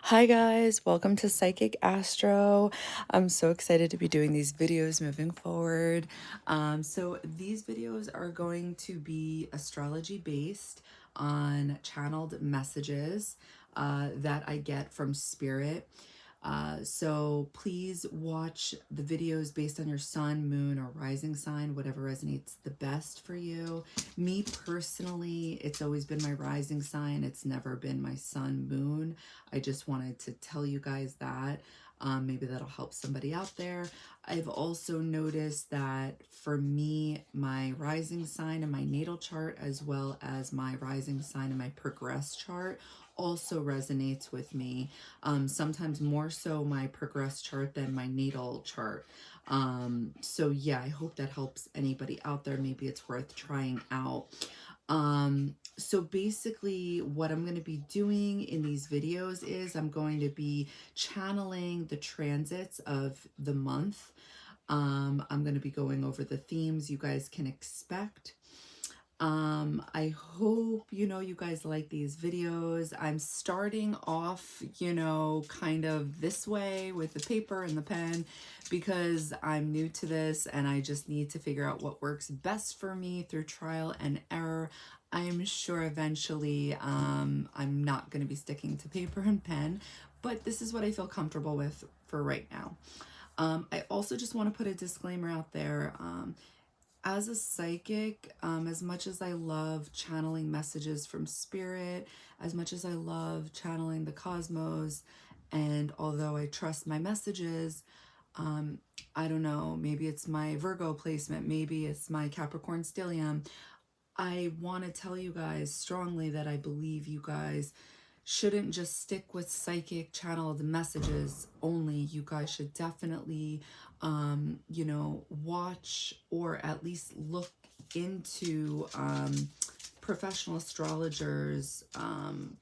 Hi guys, welcome to Psychic Astro. I'm so excited to be doing these videos moving forward. So these videos are going to be astrology based on channeled messages that I get from spirit. So please watch the videos based on your sun, moon, or rising sign, whatever resonates the best for you. Me personally, it's always been my rising sign. It's never been my sun, moon. I just wanted to tell you guys that. Maybe that'll help somebody out there. I've also noticed that for me, my rising sign and my natal chart, as well as my rising sign and my progress chart, also resonates with me. Sometimes more so my progress chart than my natal chart. So yeah, I hope that helps anybody out there. Maybe it's worth trying out. So basically what I'm going to be doing in these videos is I'm going to be channeling the transits of the month. I'm going to be going over the themes you guys can expect. I hope, you guys like these videos. I'm starting off, kind of this way with the paper and the pen because I'm new to this and I just need to figure out what works best for me through trial and error. I'm sure eventually I'm not going to be sticking to paper and pen, but this is what I feel comfortable with for right now. I also just want to put a disclaimer out there. As a psychic, as much as I love channeling messages from spirit, as much as I love channeling the cosmos, and although I trust my messages, I don't know, maybe it's my Virgo placement, maybe it's my Capricorn stellium. I want to tell you guys strongly that I believe you guys shouldn't just stick with psychic channeled messages only. You guys should definitely, watch or at least look into professional astrologers'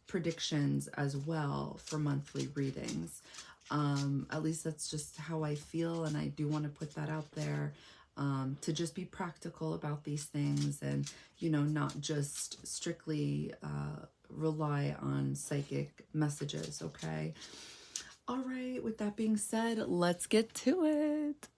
predictions as well for monthly readings. At least that's just how I feel, and I do want to put that out there. To just be practical about these things and, not just strictly rely on psychic messages, okay? All right, with that being said, let's get to it.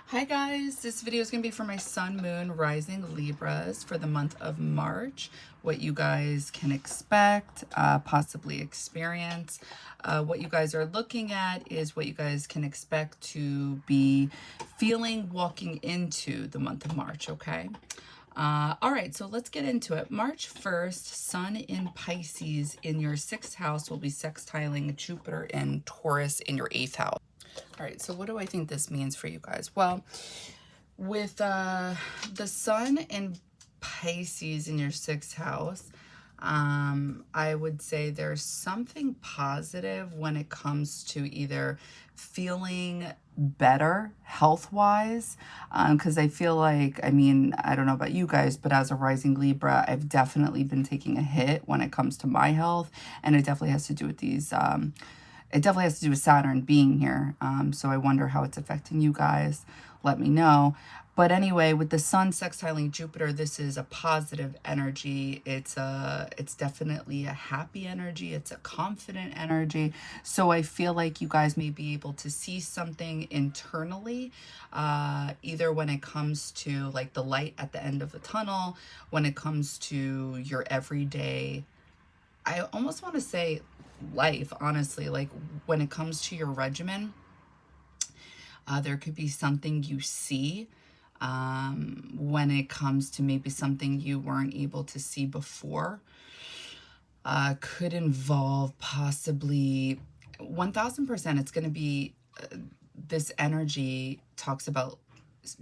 Hi guys, this video is going to be for my sun, moon, rising Libras for the month of March. What you guys can expect, possibly experience. What you guys are looking at is what you guys can expect to be feeling walking into the month of March, okay? All right, so let's get into it. March 1st, Sun in Pisces in your 6th house will be sextiling Jupiter and Taurus in your 8th house. All right, so what do I think this means for you guys? Well, with the Sun in Pisces in your 6th house, I would say there's something positive when it comes to either feeling better health-wise, because I feel like, I don't know about you guys, but as a rising Libra, I've definitely been taking a hit when it comes to my health, and it definitely has to do with these it definitely has to do with Saturn being here. So I wonder how it's affecting you guys. Let me know. But anyway, with the Sun sextiling Jupiter, this is a positive energy. It's definitely a happy energy. It's a confident energy. So I feel like you guys may be able to see something internally, either when it comes to like the light at the end of the tunnel, when it comes to your everyday, I almost want to say life, honestly, like when it comes to your regimen, there could be something you see when it comes to maybe something you weren't able to see before. Could involve possibly 1000%. It's going to be this energy talks about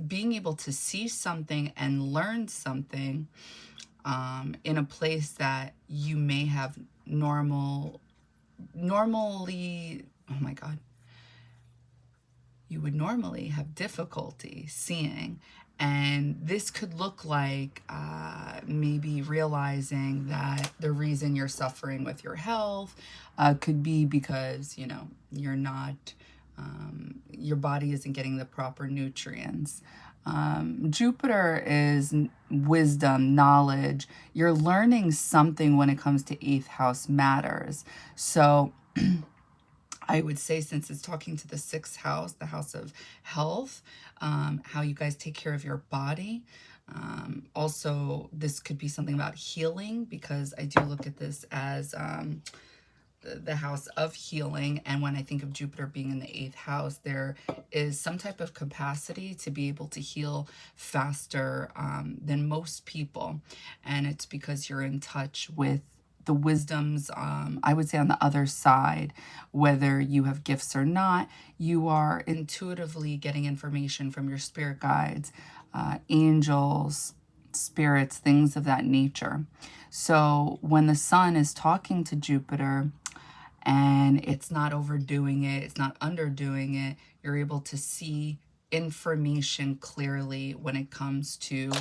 being able to see something and learn something in a place that you may have normally, oh my God, you would normally have difficulty seeing. And this could look like maybe realizing that the reason you're suffering with your health could be because, you're not, your body isn't getting the proper nutrients. Jupiter is wisdom, knowledge. You're learning something when it comes to 8th house matters. So I would say, since it's talking to the 6th house, the house of health, how you guys take care of your body. Also, this could be something about healing, because I do look at this as the house of healing. And when I think of Jupiter being in the 8th house, there is some type of capacity to be able to heal faster than most people. And it's because you're in touch with the wisdoms, I would say, on the other side. Whether you have gifts or not, you are intuitively getting information from your spirit guides, angels, spirits, things of that nature. So when the sun is talking to Jupiter, and it's not overdoing it, it's not underdoing it, you're able to see information clearly when it comes to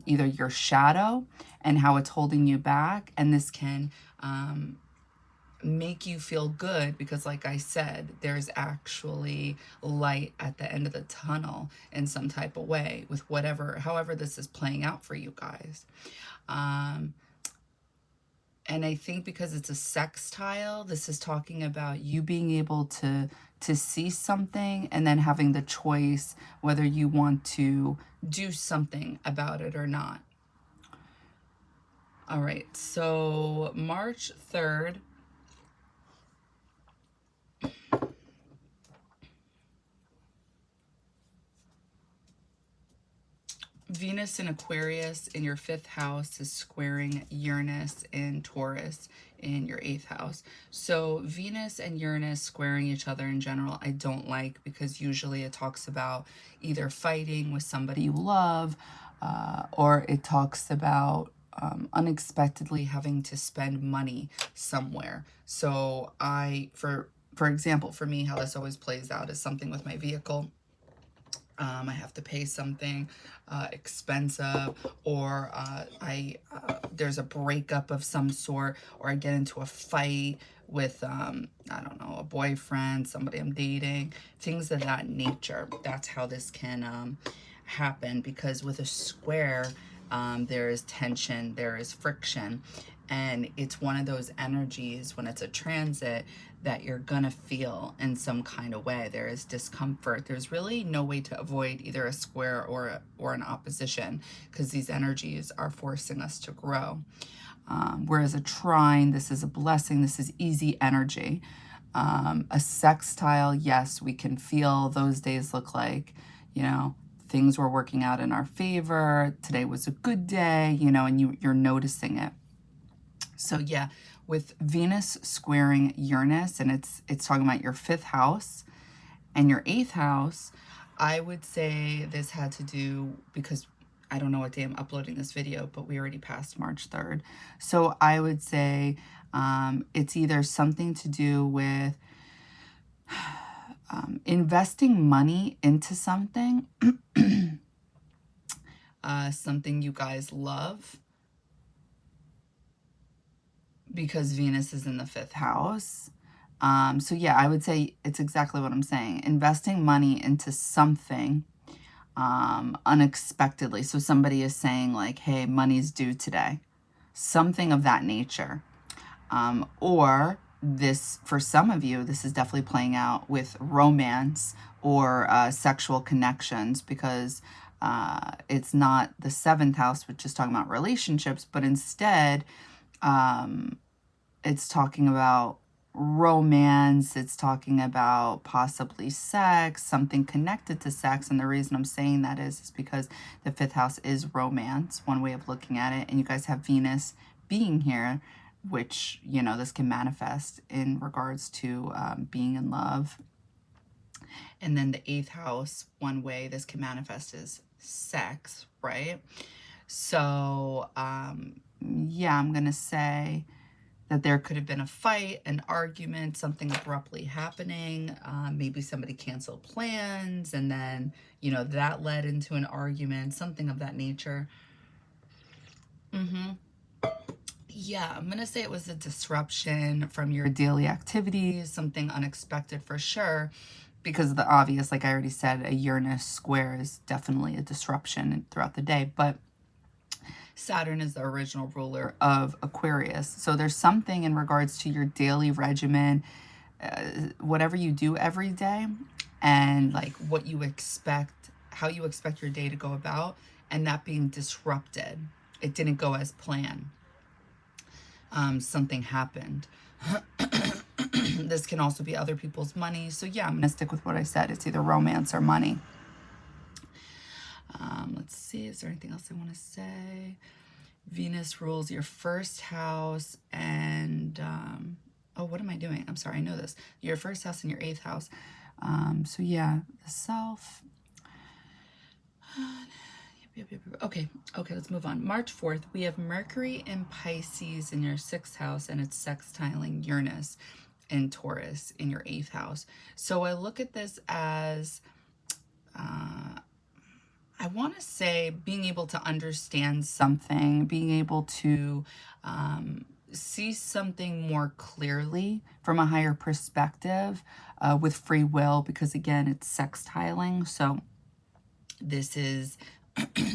either your shadow and how it's holding you back. And this can make you feel good, because like I said, there's actually light at the end of the tunnel in some type of way, with however this is playing out for you guys. And I think because it's a sextile, this is talking about you being able to see something and then having the choice whether you want to do something about it or not. All right, so March 3rd, Venus in Aquarius in your 5th house is squaring Uranus in Taurus in your 8th house. So Venus and Uranus squaring each other in general, I don't like, because usually it talks about either fighting with somebody you love, or it talks about unexpectedly having to spend money somewhere. So for example, for me, how this always plays out is something with my vehicle. I have to pay something expensive, or there's a breakup of some sort, or I get into a fight with, I don't know, a boyfriend, somebody I'm dating, things of that nature. That's how this can happen, because with a square, there is tension, there is friction, and it's one of those energies when it's a transit that you're gonna feel in some kind of way. There is discomfort. There's really no way to avoid either a square or an opposition, because these energies are forcing us to grow. Whereas a trine, this is a blessing, this is easy energy. A sextile, yes, we can feel those days look like, you know, things were working out in our favor. Today was a good day, you know, and you're noticing it. So yeah, with Venus squaring Uranus, and it's talking about your 5th house and your 8th house, I would say this had to do, because I don't know what day I'm uploading this video, but we already passed March 3rd. So I would say it's either something to do with investing money into something, something you guys love, because Venus is in the 5th house. So yeah, I would say it's exactly what I'm saying. Investing money into something unexpectedly. So somebody is saying like, hey, money's due today. Something of that nature. Or this, for some of you, this is definitely playing out with romance or sexual connections, because it's not the 7th house, which is talking about relationships, but instead it's talking about romance, it's talking about possibly sex, something connected to sex. And the reason I'm saying that is because the 5th house is romance, one way of looking at it. And you guys have Venus being here, which, you know, this can manifest in regards to being in love. And then the 8th house, one way this can manifest is sex, right? So yeah, I'm gonna say that there could have been a fight, an argument, something abruptly happening. Maybe somebody canceled plans, and then, you know, that led into an argument, something of that nature. Yeah, I'm going to say it was a disruption from your daily activities, something unexpected for sure. because of the obvious, like I already said, a Uranus square is definitely a disruption throughout the day. But Saturn is the original ruler of Aquarius. So there's something in regards to your daily regimen, whatever you do every day, and like what you expect, how you expect your day to go about, and that being disrupted. It didn't go as planned. Something happened. This can also be other people's money. So yeah, I'm going to stick with what I said. It's either romance or money. Let's see. Is there anything else I want to say? Venus rules your first house and... oh, what am I doing? I'm sorry, I know this. Your first house and your 8th house. So yeah, the self. Okay, let's move on. March 4th, we have Mercury in Pisces in your 6th house, and it's sextiling Uranus in Taurus in your 8th house. So I look at this as, I want to say, being able to understand something, being able to see something more clearly from a higher perspective with free will, because again, it's sextiling. So this is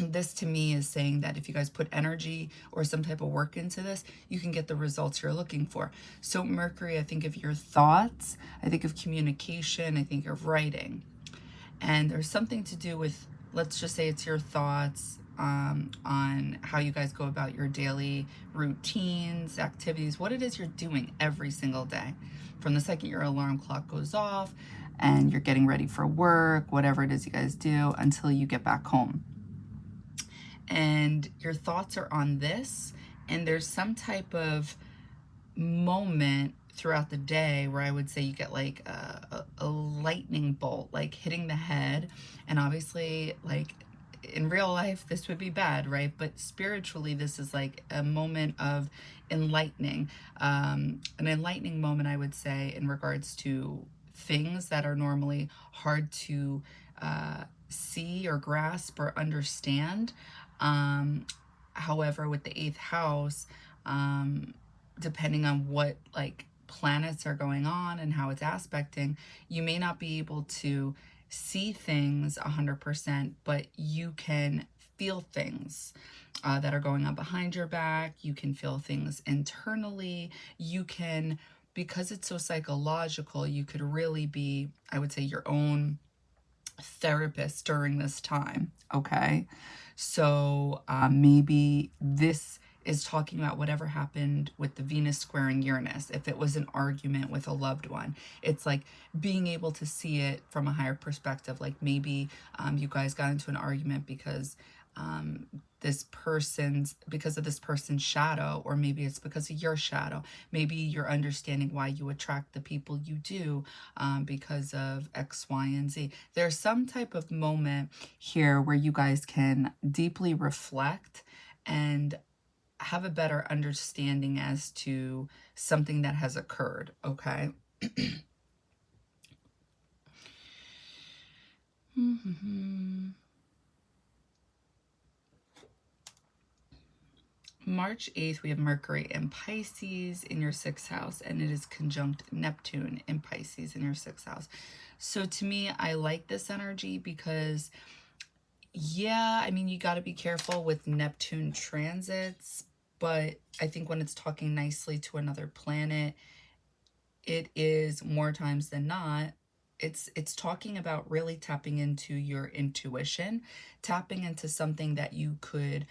this to me is saying that if you guys put energy or some type of work into this, you can get the results you're looking for. So Mercury, I think of your thoughts, I think of communication, I think of writing. And there's something to do with, let's just say it's your thoughts on how you guys go about your daily routines, activities, what it is you're doing every single day. From the second your alarm clock goes off and you're getting ready for work, whatever it is you guys do until you get back home. And your thoughts are on this, and there's some type of moment throughout the day where I would say you get like a lightning bolt, like hitting the head. And obviously, like in real life, this would be bad, right? But spiritually, this is like a moment of enlightening. An enlightening moment, I would say, in regards to things that are normally hard to see or grasp or understand. However, with the 8th house, depending on what like planets are going on and how it's aspecting, you may not be able to see things 100%, but you can feel things that are going on behind your back. You can feel things internally. You can, because it's so psychological, you could really be, I would say, your own therapist during this time, okay? So maybe this is talking about whatever happened with the Venus squaring Uranus. If it was an argument with a loved one, it's like being able to see it from a higher perspective. Like maybe you guys got into an argument because because of this person's shadow, or maybe it's because of your shadow. Maybe you're understanding why you attract the people you do because of X, Y, and Z. There's some type of moment here where you guys can deeply reflect and have a better understanding as to something that has occurred, okay? March 8th, we have Mercury in Pisces in your 6th house, and it is conjunct Neptune in Pisces in your 6th house. So to me, I like this energy because, yeah, I mean, you got to be careful with Neptune transits, but I think when it's talking nicely to another planet, it is more times than not, it's talking about really tapping into your intuition, tapping into something that you could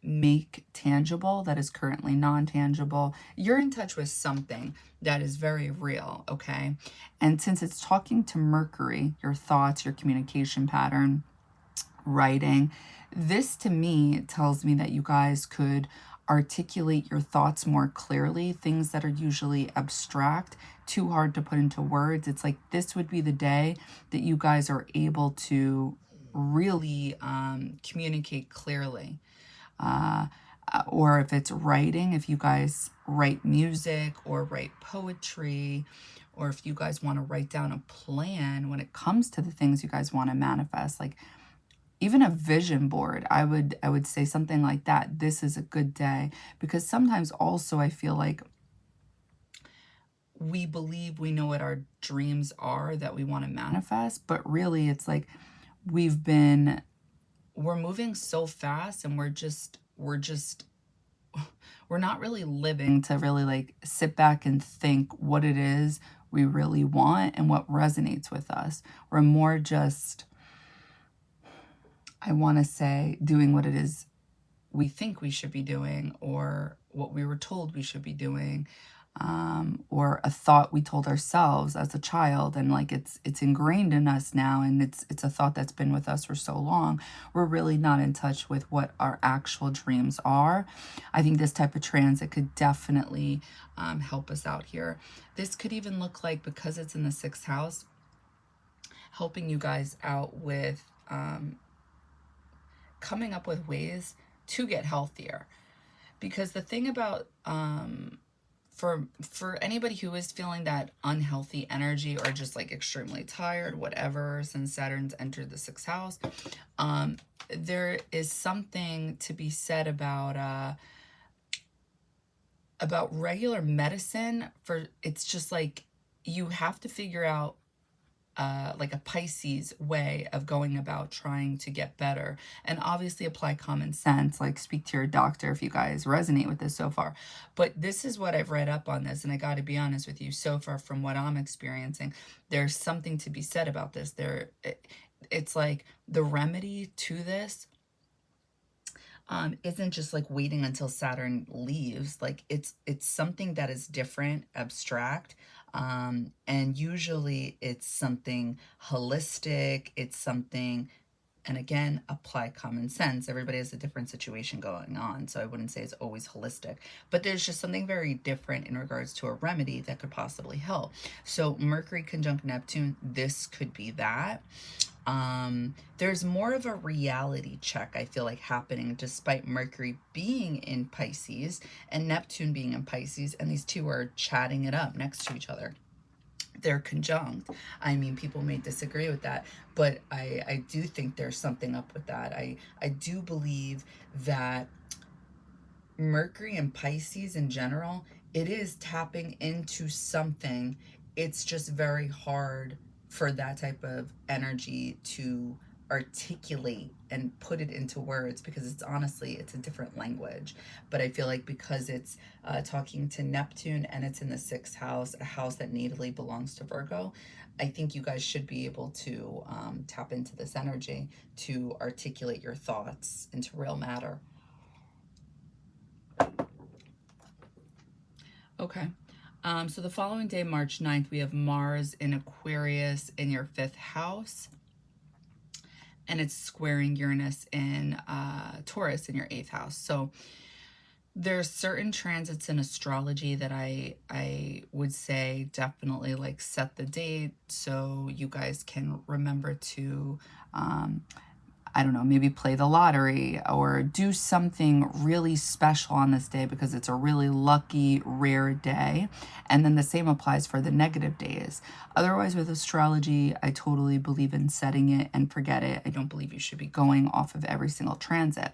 make tangible that is currently non-tangible. You're in touch with something that is very real, okay? And since it's talking to Mercury, your thoughts, your communication pattern, writing, this to me tells me that you guys could articulate your thoughts more clearly, things that are usually abstract, too hard to put into words. It's like this would be the day that you guys are able to really communicate clearly. Or if it's writing, if you guys write music or write poetry, or if you guys want to write down a plan when it comes to the things you guys want to manifest, like even a vision board, I would say something like that. This is a good day, because sometimes also I feel like we believe we know what our dreams are that we want to manifest, but really it's like we're moving so fast, and we're not really living to really like sit back and think what it is we really want and what resonates with us. We're more just, I want to say, doing what it is we think we should be doing, or what we were told we should be doing, or a thought we told ourselves as a child, and like it's ingrained in us now, and it's a thought that's been with us for so long. We're really not in touch with what our actual dreams are. I think this type of transit could definitely help us out here. This could even look like, because it's in the 6th house, helping you guys out with coming up with ways to get healthier. Because the thing about for anybody who is feeling that unhealthy energy, or just like extremely tired, whatever, since Saturn's entered the 6th house, there is something to be said about regular medicine. For it's just like you have to figure out like a Pisces way of going about trying to get better, and obviously apply common sense, like speak to your doctor if you guys resonate with this so far. But this is what I've read up on this, and I got to be honest with you, so far from what I'm experiencing, there's something to be said about this. It's like the remedy to this isn't just like waiting until Saturn leaves. Like it's something that is different, abstract, and usually it's something holistic. It's something, and again, apply common sense. Everybody has a different situation going on, so I wouldn't say it's always holistic, but there's just something very different in regards to a remedy that could possibly help. So Mercury conjunct Neptune, this could be that. There's more of a reality check, I feel like, happening, despite Mercury being in Pisces and Neptune being in Pisces, and these two are chatting it up next to each other. They're conjunct. I mean, people may disagree with that, but I do think there's something up with that. I do believe that Mercury and Pisces in general, it is tapping into something. It's just very hard for that type of energy to articulate and put it into words, because it's honestly, it's a different language. But I feel like because it's talking to Neptune, and it's in the 6th house, a house that natally belongs to Virgo, I think you guys should be able to tap into this energy to articulate your thoughts into real matter. Okay. So the following day, March 9th, we have Mars in Aquarius in your 5th house. And it's squaring Uranus in Taurus in your 8th house. So there's certain transits in astrology that I would say definitely like set the date, so you guys can remember to I don't know, maybe play the lottery or do something really special on this day, because it's a really lucky, rare day. And then the same applies for the negative days. Otherwise, with astrology, I totally believe in setting it and forget it. I don't believe you should be going off of every single transit.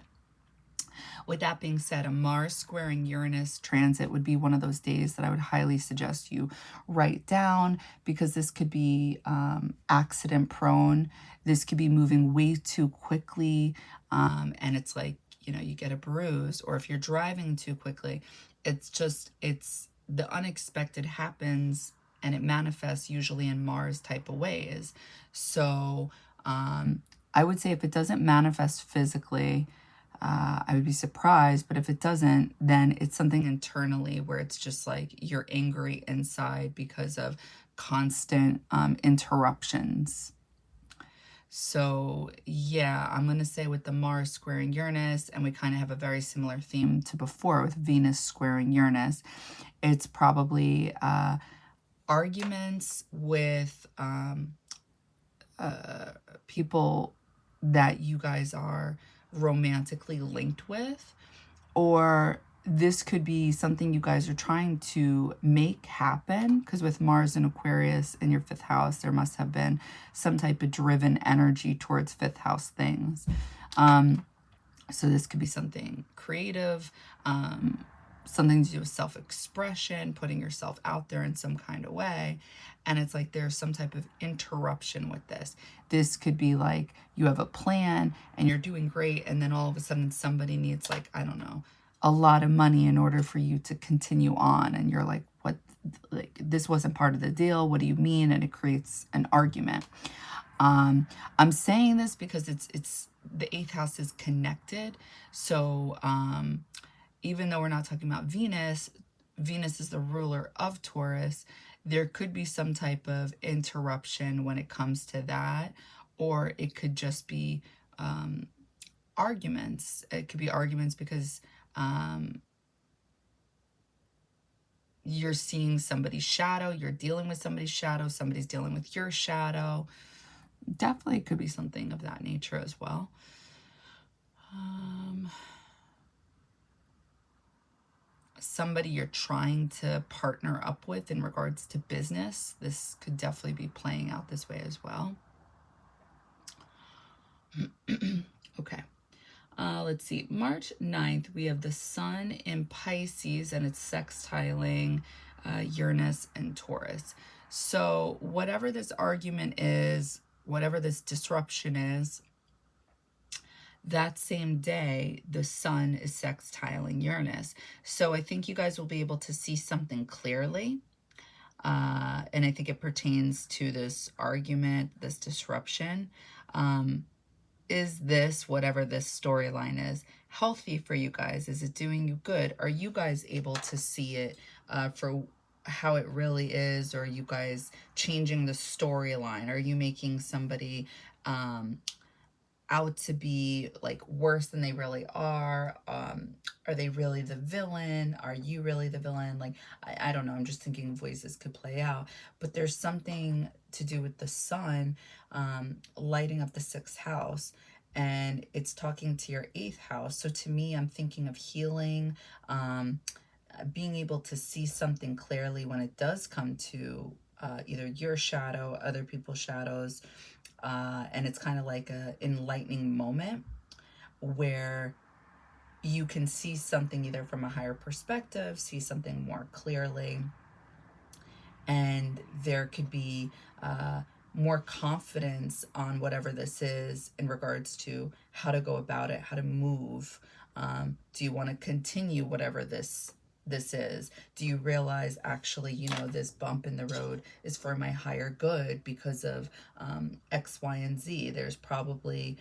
With that being said, a Mars squaring Uranus transit would be one of those days that I would highly suggest you write down, because this could be accident prone. This could be moving way too quickly, and it's like, you know, you get a bruise. Or if you're driving too quickly, it's the unexpected happens, and it manifests usually in Mars type of ways. So I would say if it doesn't manifest physically, I would be surprised, but if it doesn't, then it's something internally where it's just like you're angry inside because of constant interruptions. So yeah, I'm going to say with the Mars squaring Uranus, and we kind of have a very similar theme to before with Venus squaring Uranus, it's probably arguments with people that you guys are romantically linked with, or this could be something you guys are trying to make happen, because with Mars in Aquarius in your 5th house, there must have been some type of driven energy towards 5th house things. So this could be something creative, something to do with self-expression, putting yourself out there in some kind of way. And it's like there's some type of interruption with this. This could be like you have a plan and you're doing great, and then all of a sudden somebody needs, like, I don't know, a lot of money in order for you to continue on. And you're like, what? Like, this wasn't part of the deal. What do you mean? And it creates an argument. I'm saying this because it's the 8th house is connected. So even though we're not talking about Venus, Venus is the ruler of Taurus, there could be some type of interruption when it comes to that, or it could just be arguments. It could be arguments because you're seeing somebody's shadow, you're dealing with somebody's shadow, somebody's dealing with your shadow. Definitely could be something of that nature as well. Somebody you're trying to partner up with in regards to business. This could definitely be playing out this way as well. Okay. Let's see. March 9th, we have the sun in Pisces, and it's sextiling Uranus and Taurus. So whatever this argument is, whatever this disruption is, that same day, the sun is sextiling Uranus. So I think you guys will be able to see something clearly. And I think it pertains to this argument, this disruption. Is this, whatever this storyline is, healthy for you guys? Is it doing you good? Are you guys able to see it for how it really is? Or are you guys changing the storyline? Are you making somebody out to be like worse than they really are? Are they really the villain? Are you really the villain? Like, I don't know. I'm just thinking of ways this could play out. But there's something to do with the sun lighting up the 6th house, and it's talking to your 8th house. So to me, I'm thinking of healing, being able to see something clearly when it does come to either your shadow, other people's shadows. And it's kind of like an enlightening moment where you can see something either from a higher perspective, see something more clearly, and there could be more confidence on whatever this is in regards to how to go about it, how to move. Do you want to continue whatever this is? Do you realize, actually, you know, this bump in the road is for my higher good because of X, Y, and Z? There's probably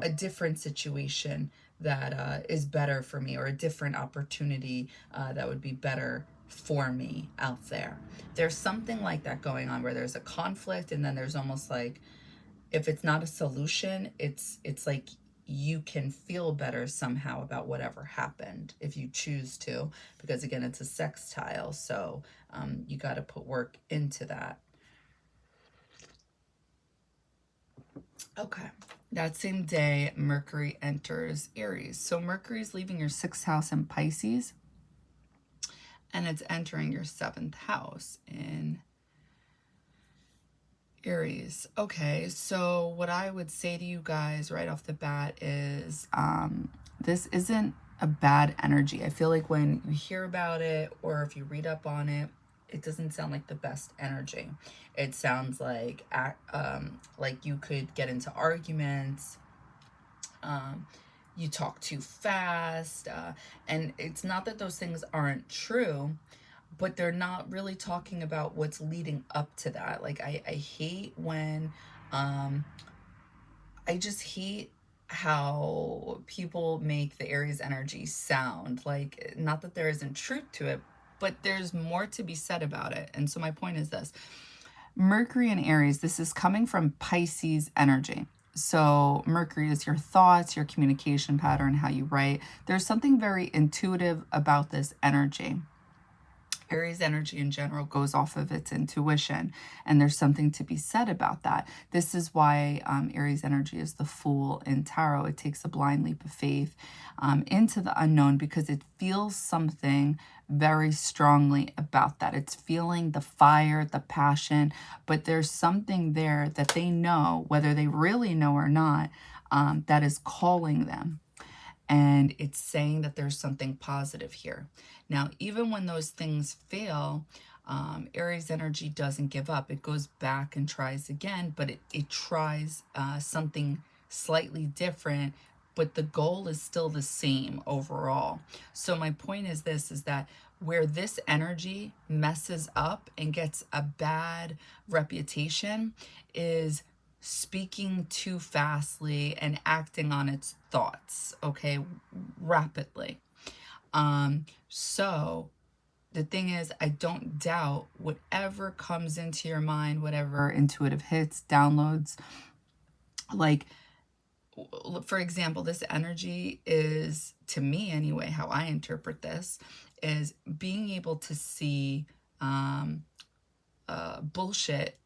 a different situation that is better for me, or a different opportunity that would be better for me out there. There's something like that going on, where there's a conflict, and then there's almost like, if it's not a solution, it's like you can feel better somehow about whatever happened if you choose to, because again, it's a sextile, so you got to put work into that. Okay, that same day, Mercury enters Aries. So Mercury is leaving your 6th house in Pisces, and it's entering your 7th house in Aries. Okay, so what I would say to you guys right off the bat is this isn't a bad energy. I feel like when you hear about it, or if you read up on it, it doesn't sound like the best energy. It sounds like you could get into arguments, you talk too fast, and it's not that those things aren't true, but they're not really talking about what's leading up to that. Like, I hate when, I just hate how people make the Aries energy sound like, not that there isn't truth to it, but there's more to be said about it. And so my point is this: Mercury in Aries, this is coming from Pisces energy. So Mercury is your thoughts, your communication pattern, how you write. There's something very intuitive about this energy. Aries energy in general goes off of its intuition, and there's something to be said about that. This is why Aries energy is the Fool in tarot. It takes a blind leap of faith into the unknown, because it feels something very strongly about that. It's feeling the fire, the passion, but there's something there that they know, whether they really know or not, that is calling them. And it's saying that there's something positive here. Now, even when those things fail, Aries energy doesn't give up. It goes back and tries again, but it tries something slightly different, but the goal is still the same overall. So my point is this, is that where this energy messes up and gets a bad reputation is speaking too fastly and acting on its thoughts, okay, rapidly. So the thing is, I don't doubt whatever comes into your mind, whatever intuitive hits, downloads, like, for example, this energy is, to me anyway, how I interpret this, is being able to see bullshit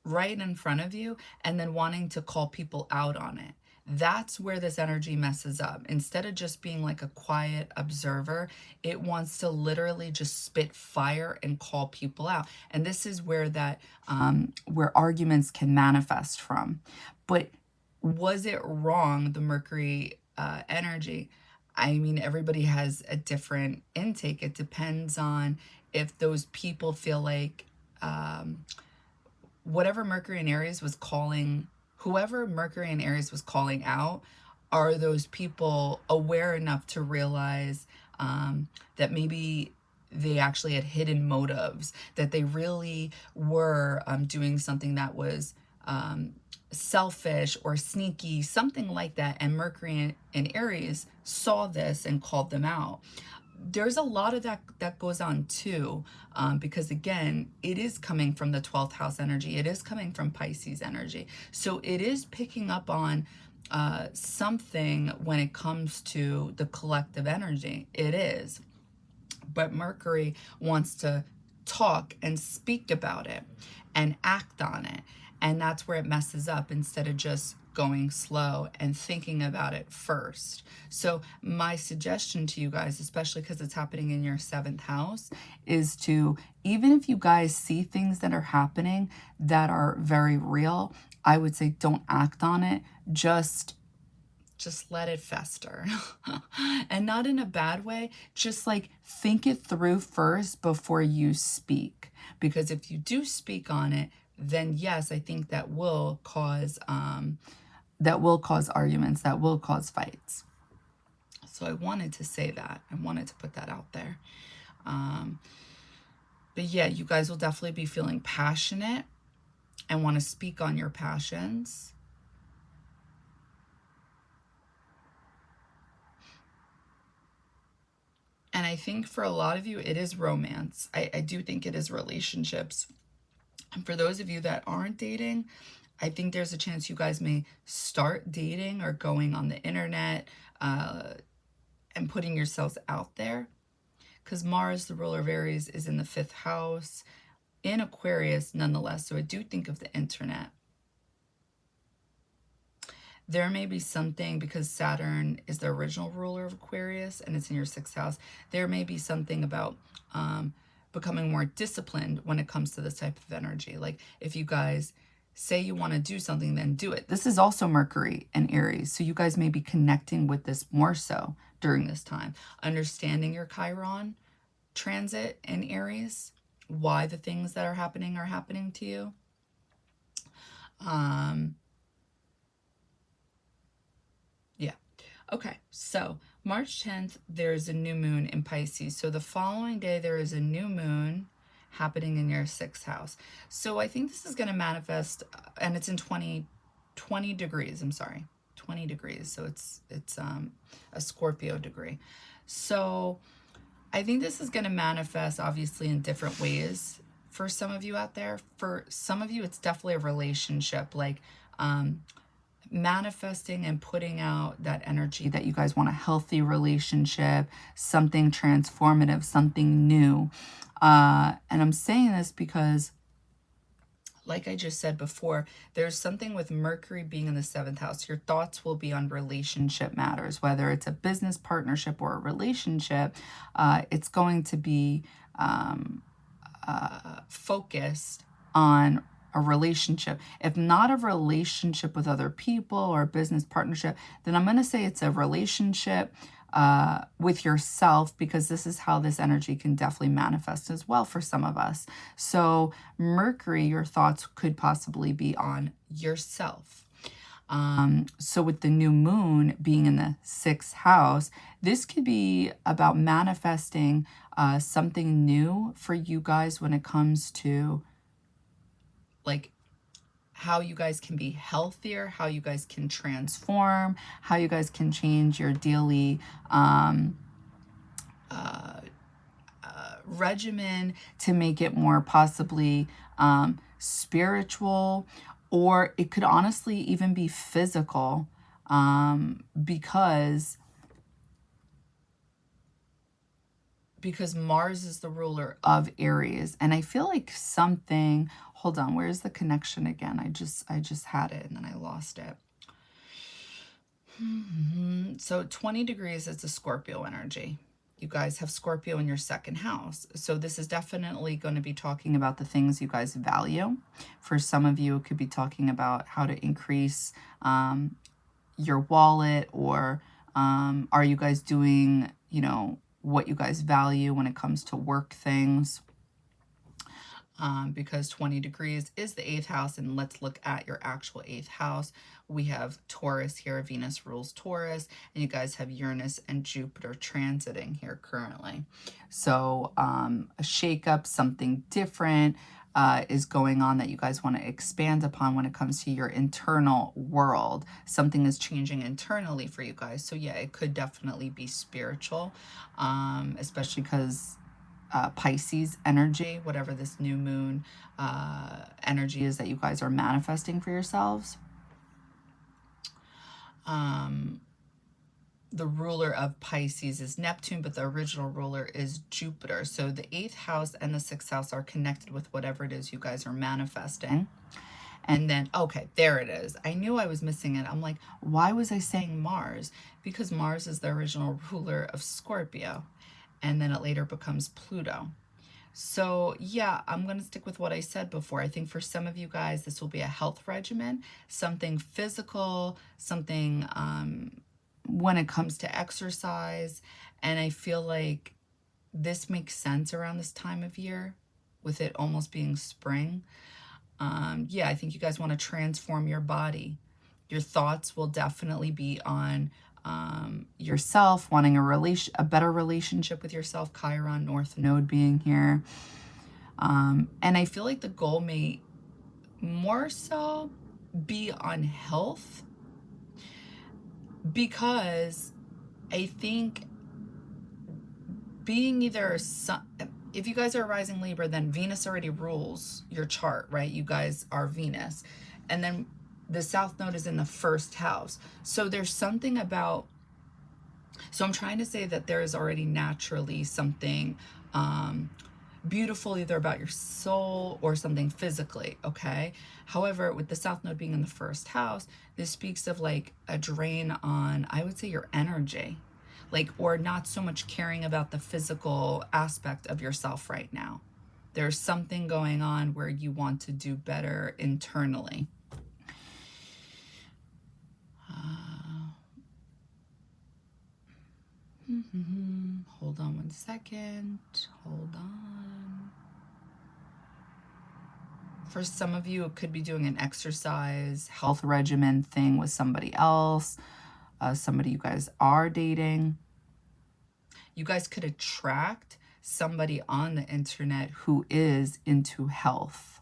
right in front of you and then wanting to call people out on it. That's where this energy messes up. Instead of just being like a quiet observer, it wants to literally just spit fire and call people out. And this is where that where arguments can manifest from. But was it wrong, the Mercury energy? I mean, everybody has a different intake. It depends on if those people feel like whatever Mercury in Aries was calling, whoever Mercury in Aries was calling out, are those people aware enough to realize that maybe they actually had hidden motives, that they really were doing something that was selfish or sneaky, something like that, and Mercury in Aries saw this and called them out. There's a lot of that goes on too, because again, it is coming from the 12th house energy. It is coming from Pisces energy. So it is picking up on something when it comes to the collective energy. It is. But Mercury wants to talk and speak about it and act on it. And that's where it messes up instead of just going slow and thinking about it first. So my suggestion to you guys, especially because it's happening in your 7th house, is to, even if you guys see things that are happening that are very real, I would say don't act on it. Just let it fester. And not in a bad way, just like think it through first before you speak. Because if you do speak on it, then yes, I think that will cause arguments, that will cause fights. So I wanted to say that. I wanted to put that out there. But yeah, you guys will definitely be feeling passionate and want to speak on your passions. And I think for a lot of you, it is romance. I do think it is relationships. And for those of you that aren't dating, I think there's a chance you guys may start dating or going on the internet and putting yourselves out there. Because Mars, the ruler of Aries, is in the 5th house in Aquarius nonetheless. So I do think of the internet. There may be something, because Saturn is the original ruler of Aquarius and it's in your 6th house, there may be something about becoming more disciplined when it comes to this type of energy. Like if you guys say you want to do something, then do it. This is also Mercury and Aries. So you guys may be connecting with this more so during this time. Understanding your Chiron transit in Aries, why the things that are happening to you. Yeah. Okay. So March 10th, there's a new moon in Pisces. So the following day, there is a new moon happening in your 6th house. So I think this is going to manifest, and it's in 20 degrees. I'm sorry, 20 degrees. So it's a Scorpio degree. So I think this is going to manifest obviously in different ways for some of you out there. For some of you, it's definitely a relationship, like manifesting and putting out that energy that you guys want a healthy relationship, something transformative, something new. And I'm saying this because, like I just said before, there's something with Mercury being in the 7th house. Your thoughts will be on relationship matters, whether it's a business partnership or a relationship. It's going to be focused on a relationship. If not a relationship with other people or a business partnership, then I'm going to say it's a relationship with yourself, because this is how this energy can definitely manifest as well for some of us. So Mercury, your thoughts could possibly be on yourself. So with the new moon being in the 6th house, this could be about manifesting something new for you guys when it comes to like how you guys can be healthier, how you guys can transform, how you guys can change your daily regimen to make it more possibly spiritual, or it could honestly even be physical, because Mars is the ruler of Aries. And I feel like something, hold on, where's the connection again? I just had it and then I lost it. So 20 degrees is the Scorpio energy. You guys have Scorpio in your 2nd house. So this is definitely going to be talking about the things you guys value. For some of you, it could be talking about how to increase your wallet, or are you guys doing, you know, what you guys value when it comes to work things. Because 20 degrees is the 8th house, and let's look at your actual 8th house. We have Taurus here. Venus rules Taurus, and you guys have Uranus and Jupiter transiting here currently. So a shakeup, something different is going on that you guys want to expand upon when it comes to your internal world. Something is changing internally for you guys. So yeah, it could definitely be spiritual, especially because Pisces energy, whatever this new moon energy is that you guys are manifesting for yourselves. The ruler of Pisces is Neptune, but the original ruler is Jupiter. So the 8th house and the 6th house are connected with whatever it is you guys are manifesting. And then, okay, there it is. I knew I was missing it. I'm like, why was I saying Mars? Because Mars is the original ruler of Scorpio. And then it later becomes Pluto. So yeah, I'm going to stick with what I said before. I think for some of you guys, this will be a health regimen, something physical, something when it comes to exercise. And I feel like this makes sense around this time of year, with it almost being spring. Yeah, I think you guys want to transform your body. Your thoughts will definitely be on yourself, wanting a better relationship with yourself, Chiron, North Node being here. And I feel like the goal may more so be on health, because I think being either if you guys are rising Libra, then Venus already rules your chart, right? You guys are Venus. And then the South Node is in the 1st house. So there's something about, so I'm trying to say that there is already naturally something beautiful either about your soul or something physically, okay? However, with the South Node being in the 1st house, this speaks of like a drain on, I would say, your energy. Like, or not so much caring about the physical aspect of yourself right now. There's something going on where you want to do better internally. Hold on one second. Hold on. For some of you, it could be doing an exercise, health regimen thing with somebody else, somebody you guys are dating. You guys could attract somebody on the internet who is into health.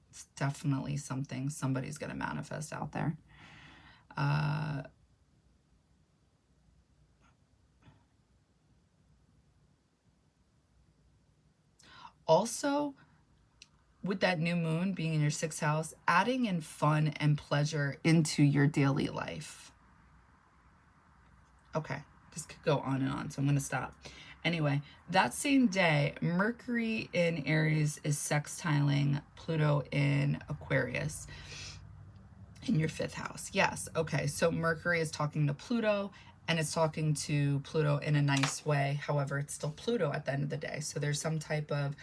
It's definitely something somebody's going to manifest out there. Also, with that new moon being in your 6th house, adding in fun and pleasure into your daily life. Okay, this could go on and on, so I'm going to stop. Anyway, that same day, Mercury in Aries is sextiling Pluto in Aquarius in your 5th house. Yes, okay, so Mercury is talking to Pluto, and it's talking to Pluto in a nice way. However, it's still Pluto at the end of the day. So there's some type of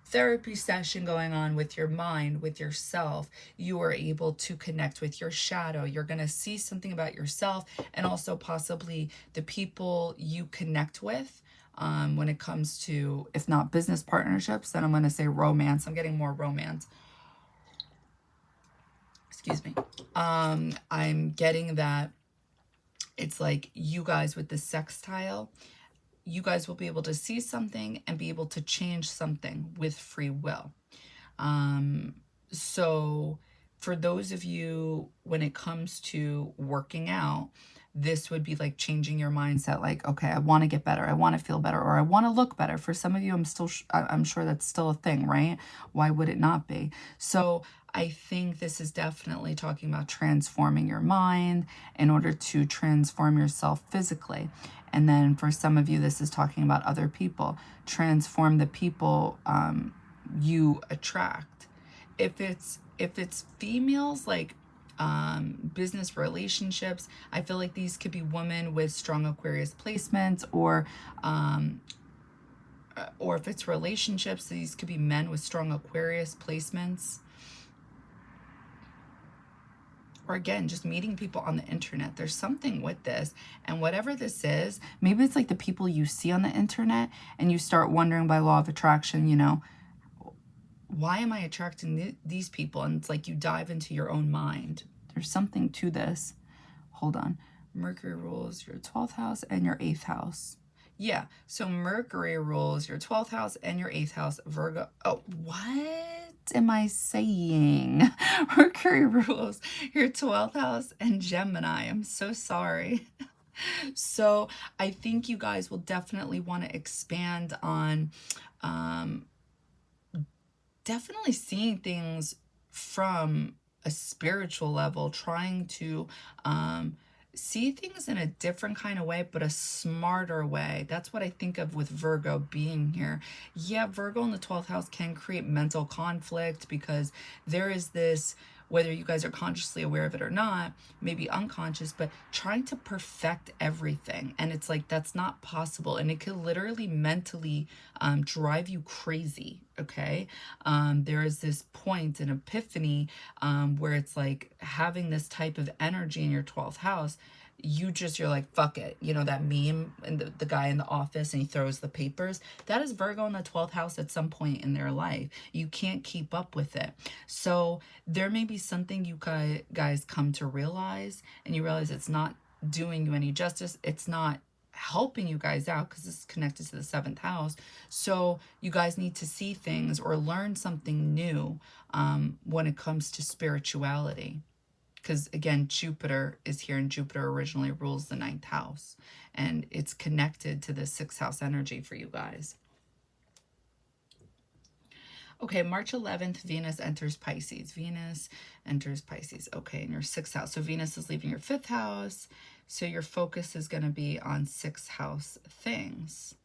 therapy session going on with your mind, with yourself. You are able to connect with your shadow. You're going to see something about yourself and also possibly the people you connect with. When it comes to, if not business partnerships, then I'm going to say romance. I'm getting more romance. Excuse me. I'm getting that it's like you guys with the sextile, you guys will be able to see something and be able to change something with free will. So for those of you, when it comes to working out, this would be like changing your mindset. Like, okay, I want to get better. I want to feel better, or I want to look better. For some of you, I'm sure that's still a thing, right? Why would it not be? So I think this is definitely talking about transforming your mind in order to transform yourself physically. And then for some of you, this is talking about other people. Transform the people you attract. If it's females, like business relationships, I feel like these could be women with strong Aquarius placements, or if it's relationships, these could be men with strong Aquarius placements. Or again, just meeting people on the internet. There's something with this. And whatever this is, maybe it's like the people you see on the internet and you start wondering by law of attraction, you know, why am I attracting these people? And it's like you dive into your own mind. There's something to this. Hold on. Mercury rules your 12th house and your 8th house. Yeah, so Mercury rules your 12th house and your 8th house. Virgo. Oh, what am I saying? Mercury rules your 12th house and Gemini. I'm so sorry. So I think you guys will definitely want to expand on definitely seeing things from a spiritual level, trying to see things in a different kind of way, but a smarter way. That's what I think of with Virgo being here. Yeah, Virgo in the 12th house can create mental conflict because there is this, whether you guys are consciously aware of it or not, maybe unconscious, but trying to perfect everything. And it's like, that's not possible. And it could literally mentally drive you crazy, okay? There is this point, an epiphany, where it's like having this type of energy in your 12th house, you're like, fuck it. You know, that meme and the guy in the office and he throws the papers, that is Virgo in the 12th house at some point in their life. You can't keep up with it. So there may be something you guys come to realize, and you realize it's not doing you any justice. It's not helping you guys out because it's connected to the 7th house. So you guys need to see things or learn something new when it comes to spirituality. Because again, Jupiter is here, and Jupiter originally rules the 9th house, and it's connected to the 6th house energy for you guys. Okay, March 11th, Venus enters Pisces. Venus enters Pisces. Okay, in your 6th house. So Venus is leaving your 5th house. So your focus is going to be on 6th house things.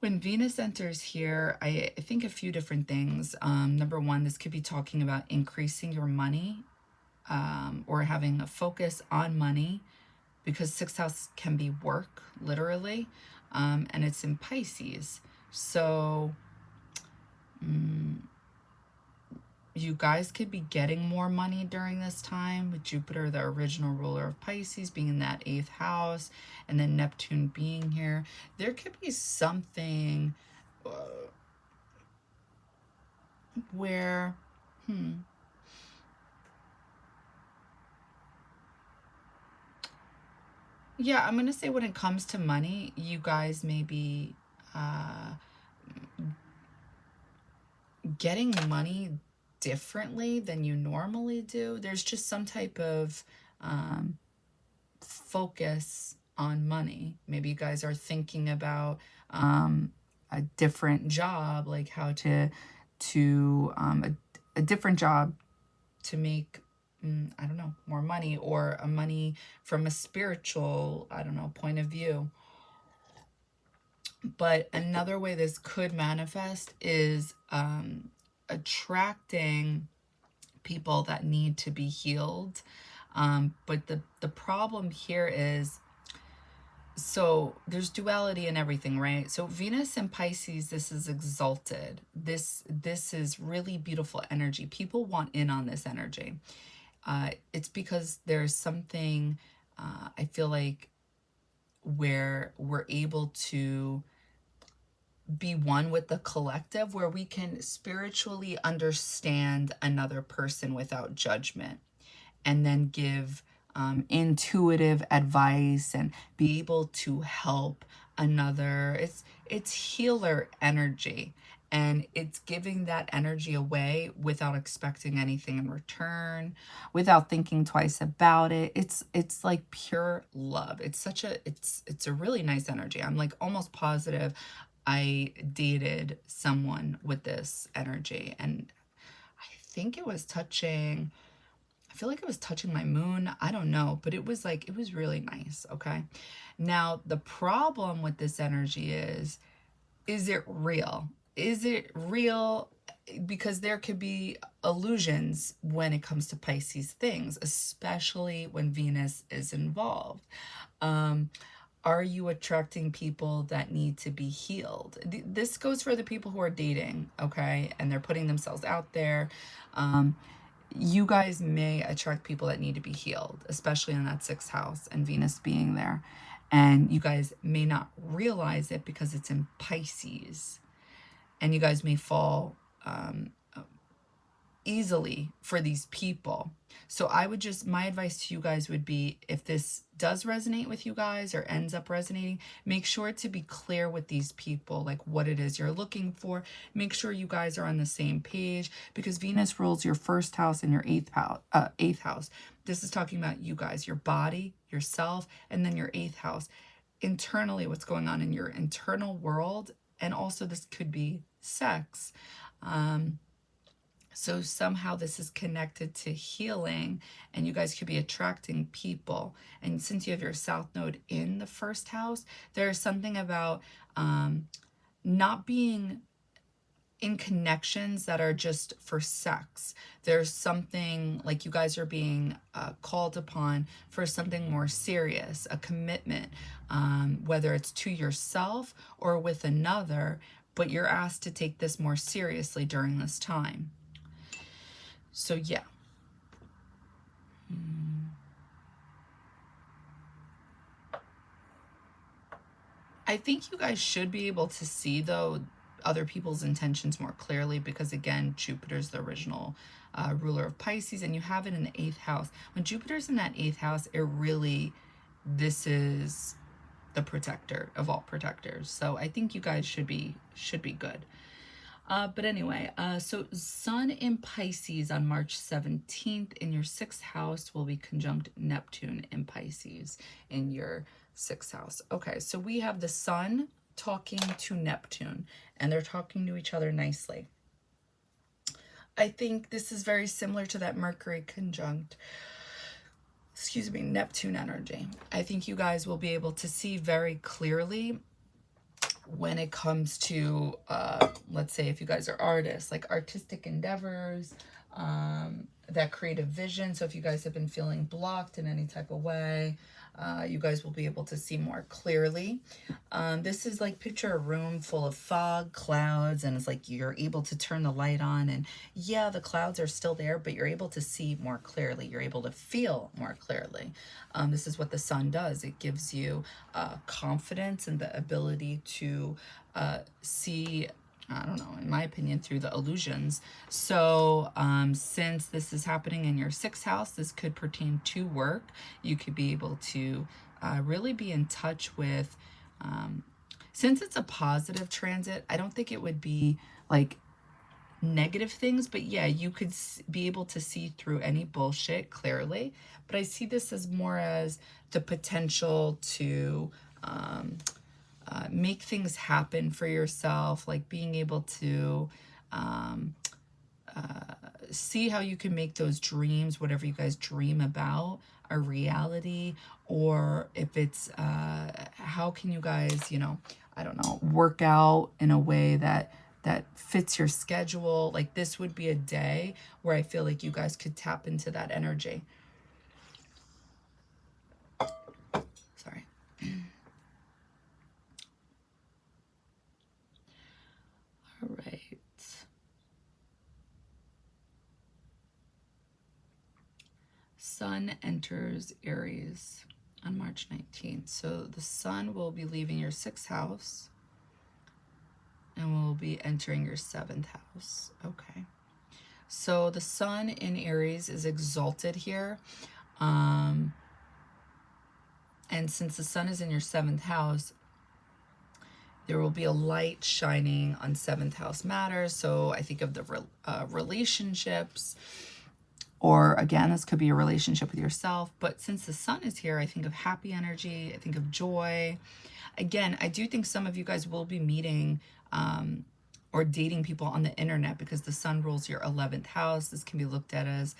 When Venus enters here, I think a few different things. Number one, this could be talking about increasing your money or having a focus on money, because 6th house can be work, literally, and it's in Pisces. So you guys could be getting more money during this time, with Jupiter, the original ruler of Pisces, being in that 8th house, and then Neptune being here. There could be something where, yeah, I'm going to say when it comes to money, you guys may be getting money differently than you normally do. There's just some type of focus on money. Maybe you guys are thinking about a different job, like how to a different job to make I don't know, more money, or a money from a spiritual, I don't know, point of view. But another way this could manifest is attracting people that need to be healed. But the problem here is So there's duality in everything, right? So Venus and Pisces, this is exalted. This is really beautiful energy. People want in on this energy. It's because there's something, I feel like, where we're able to be one with the collective, where we can spiritually understand another person without judgment, and then give intuitive advice and be able to help another. It's healer energy, and it's giving that energy away without expecting anything in return, without thinking twice about it. It's like pure love. It's a really nice energy. I'm like almost positive I dated someone with this energy, and I think it was touching, I feel like it was touching my moon. I don't know, but it was like, it was really nice. Okay. Now, the problem with this energy is it real? Is it real? Because there could be illusions when it comes to Pisces things, especially when Venus is involved. Are you attracting people that need to be healed? This goes for the people who are dating, okay? And they're putting themselves out there. You guys may attract people that need to be healed, especially in that sixth house and Venus being there. And you guys may not realize it because it's in Pisces. And you guys may fall easily for these people. So I would just, my advice to you guys would be, if this does resonate with you guys or ends up resonating, make sure to be clear with these people, like what it is you're looking for. Make sure you guys are on the same page, because Venus rules your first house and your eighth house. This is talking about you guys, your body, yourself, and then your eighth house. Internally, what's going on in your internal world. And also this could be sex. So somehow this is connected to healing, and you guys could be attracting people. And since you have your South Node in the first house, there's something about not being in connections that are just for sex. There's something like you guys are being called upon for something more serious, a commitment, whether it's to yourself or with another, but you're asked to take this more seriously during this time. So yeah. I think you guys should be able to see, though, other people's intentions more clearly, because again, Jupiter's the original ruler of Pisces, and you have it in the 8th house. When Jupiter's in that 8th house, it really, this is the protector of all protectors. So I think you guys should be good. But anyway, so Sun in Pisces on March 17th in your 6th house will be conjunct Neptune in Pisces in your 6th house. Okay, so we have the Sun talking to Neptune, and they're talking to each other nicely. I think this is very similar to that Mercury conjunct, Neptune energy. I think you guys will be able to see very clearly when it comes to, let's say if you guys are artists, like artistic endeavors, that creative vision. So if you guys have been feeling blocked in any type of way, you guys will be able to see more clearly. This is like, picture a room full of fog, clouds, and it's like you're able to turn the light on, and yeah, the clouds are still there, but you're able to see more clearly. You're able to feel more clearly. This is what the sun does. It gives you confidence and the ability to see, I don't know, in my opinion, through the illusions. So since this is happening in your 6th house, this could pertain to work. You could be able to really be in touch with, since it's a positive transit, I don't think it would be like negative things, but yeah, you could be able to see through any bullshit clearly. But I see this as more as the potential to make things happen for yourself, like being able to see how you can make those dreams, whatever you guys dream about, a reality. Or if it's how can you guys, you know, I don't know, work out in a way that fits your schedule. Like this would be a day where I feel like you guys could tap into that energy. Sorry. sun enters Aries on March 19th. So the sun will be leaving your 6th house and will be entering your 7th house. Okay. So the sun in Aries is exalted here. And since the sun is in your 7th house, there will be a light shining on 7th house matters. So I think of the relationships, or again, this could be a relationship with yourself. But since the sun is here, I think of happy energy. I think of joy. Again, I do think some of you guys will be meeting or dating people on the internet, because the sun rules your 11th house. This can be looked at as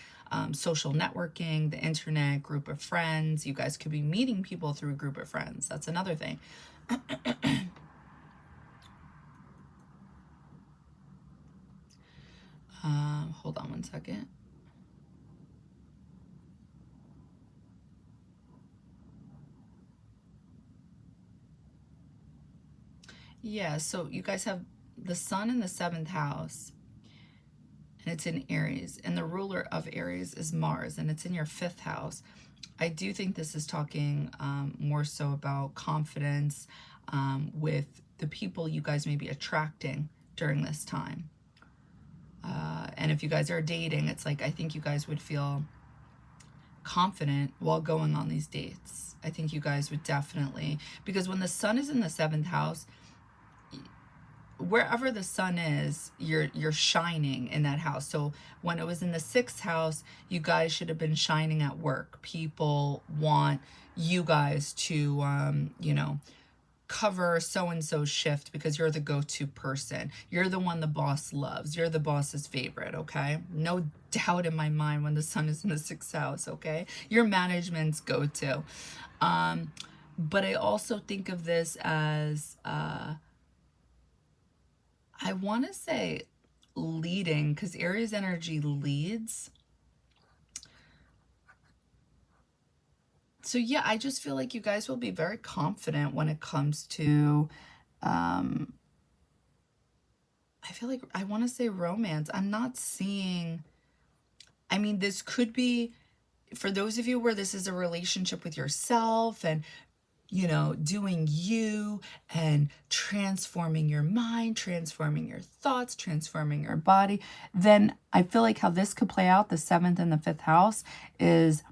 social networking, the internet, group of friends. You guys could be meeting people through a group of friends. That's another thing. Hold on one second. Yeah, so you guys have the sun in the 7th house, and it's in Aries, and the ruler of Aries is Mars, and it's in your 5th house. I do think this is talking more so about confidence with the people you guys may be attracting during this time. And if you guys are dating, it's like, I think you guys would feel confident while going on these dates. I think you guys would definitely, because when the sun is in the 7th house, wherever the sun is, you're shining in that house. So when it was in the 6th house, you guys should have been shining at work. People want you guys to, you know, cover so-and-so's shift because you're the go-to person. You're the one the boss loves. You're the boss's favorite, okay? No doubt in my mind when the sun is in the 6th house, okay? You're management's go-to. But I also think of this as, I want to say leading, because Aries energy leads. So yeah, I just feel like you guys will be very confident when it comes to, I feel like, I want to say romance. I'm not seeing, I mean, this could be, for those of you where this is a relationship with yourself and, you know, doing you and transforming your mind, transforming your thoughts, transforming your body, then I feel like how this could play out, the 7th and the 5th house, is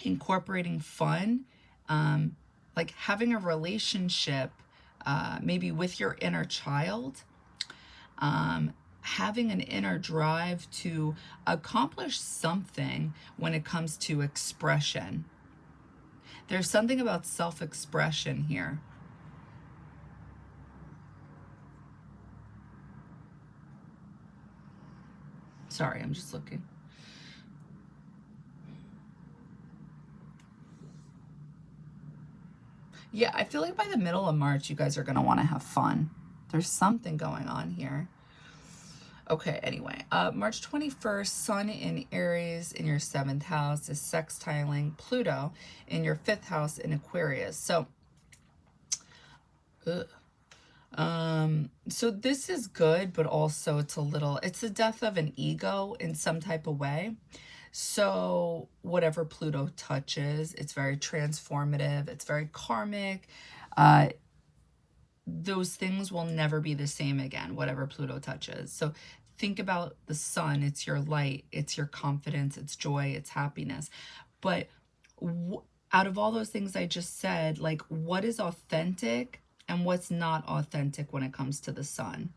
incorporating fun, like having a relationship, maybe with your inner child, having an inner drive to accomplish something when it comes to expression. There's something about self-expression here. Sorry, I'm just looking. Yeah, I feel like by the middle of March, you guys are going to want to have fun. There's something going on here. Okay, anyway, March 21st, sun in Aries in your 7th house is sextiling Pluto in your 5th house in Aquarius. So, so this is good, but also it's the death of an ego in some type of way. So whatever Pluto touches, it's very transformative. It's very karmic. Those things will never be the same again, whatever Pluto touches. So think about the sun. It's your light. It's your confidence. It's joy. It's happiness. But out of all those things I just said, like, what is authentic and what's not authentic when it comes to the sun?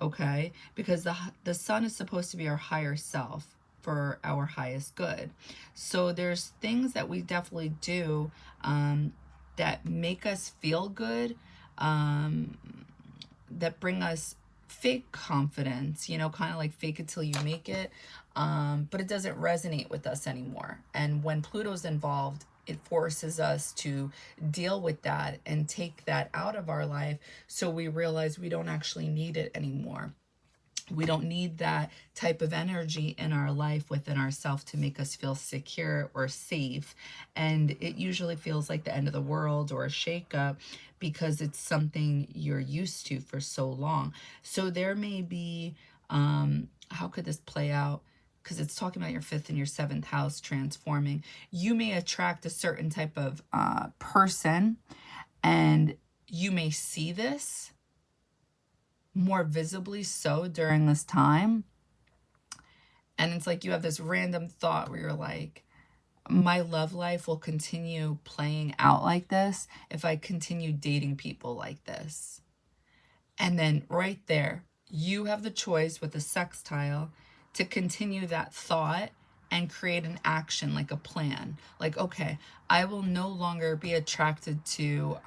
Okay? Because the sun is supposed to be our higher self, for our highest good. So there's things that we definitely do that make us feel good, that bring us fake confidence, you know, kind of like fake it till you make it, but it doesn't resonate with us anymore. And when Pluto's involved, it forces us to deal with that and take that out of our life, so we realize we don't actually need it anymore. We don't need that type of energy in our life within ourselves to make us feel secure or safe. And it usually feels like the end of the world or a shakeup because it's something you're used to for so long. So there may be, how could this play out? because it's talking about your 5th and your 7th house transforming. You may attract a certain type of person, and you may see this more visibly so during this time. And it's like you have this random thought where you're like, my love life will continue playing out like this if I continue dating people like this. And then right there, you have the choice with a sextile to continue that thought and create an action, like a plan. Like, okay, I will no longer be attracted to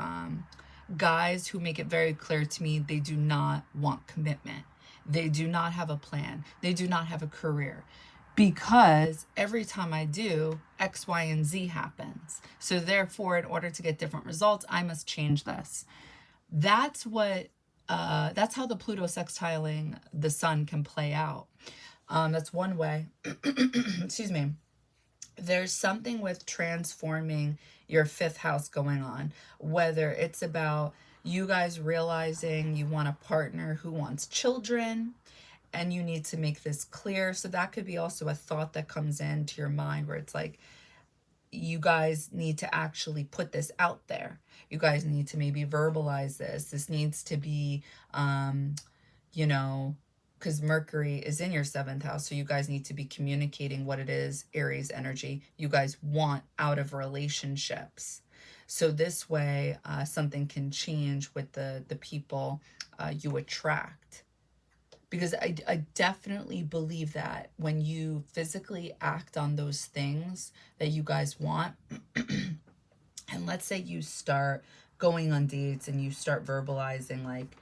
guys who make it very clear to me they do not want commitment. They do not have a plan. They do not have a career. Because every time I do, X, Y, and Z happens. So therefore, in order to get different results, I must change this. That's how the Pluto sextiling the sun can play out. That's one way. Excuse me. There's something with transforming your 5th house going on, whether it's about you guys realizing you want a partner who wants children, and you need to make this clear. So that could be also a thought that comes into your mind where it's like, you guys need to actually put this out there. You guys need to maybe verbalize this. This needs to be, you know, because Mercury is in your 7th house. So you guys need to be communicating what it is, Aries energy, you guys want out of relationships. So this way, something can change with the people you attract. Because I definitely believe that when you physically act on those things that you guys want, and let's say you start going on dates and you start verbalizing, like,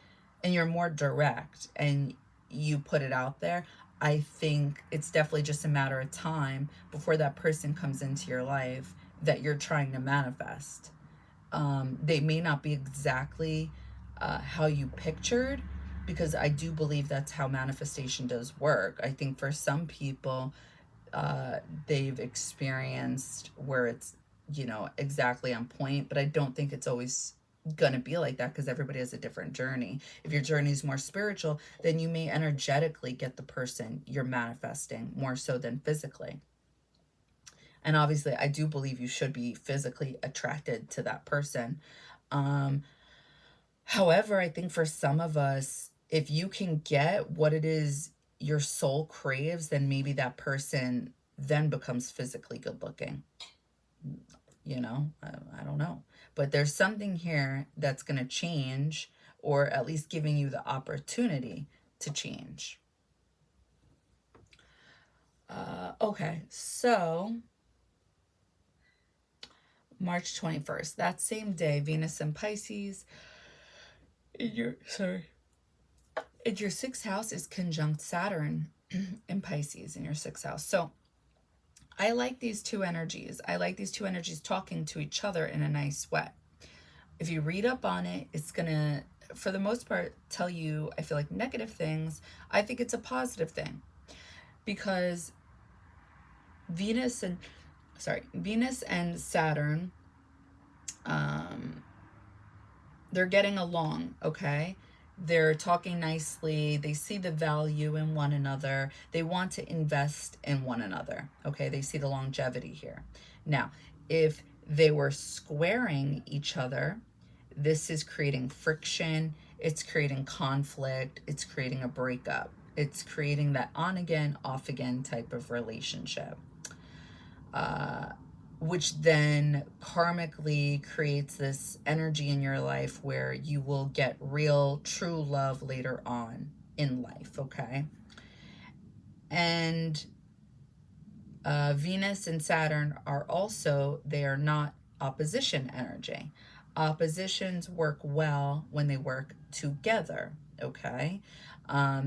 and you're more direct and you put it out there, I think it's definitely just a matter of time before that person comes into your life that you're trying to manifest. They may not be exactly how you pictured, because I do believe that's how manifestation does work. I think for some people, they've experienced where it's, you know, exactly on point, but I don't think it's always gonna be like that because everybody has a different journey. If your journey is more spiritual, then you may energetically get the person you're manifesting more so than physically. And obviously, I do believe you should be physically attracted to that person. However, I think for some of us, if you can get what it is your soul craves, then maybe that person then becomes physically good looking. You know, I don't know. But there's something here that's going to change, or at least giving you the opportunity to change. Okay, so March 21st, that same day, Venus in Pisces, in your 6th house is conjunct Saturn in Pisces in your 6th house. So I like these two energies. I like these two energies talking to each other in a nice way. If you read up on it, it's going to, for the most part, tell you, I feel like, negative things. I think it's a positive thing because Venus and Saturn, they're getting along, okay? They're talking nicely. They see the value in one another. They want to invest in one another, okay? They see the longevity here. Now, if they were squaring each other, this is creating friction. It's creating conflict. It's creating a breakup. It's creating that on again, off again type of relationship. Which then karmically creates this energy in your life where you will get real, true love later on in life, okay? And Venus and Saturn are also, they are not opposition energy. Oppositions work well when they work together, okay?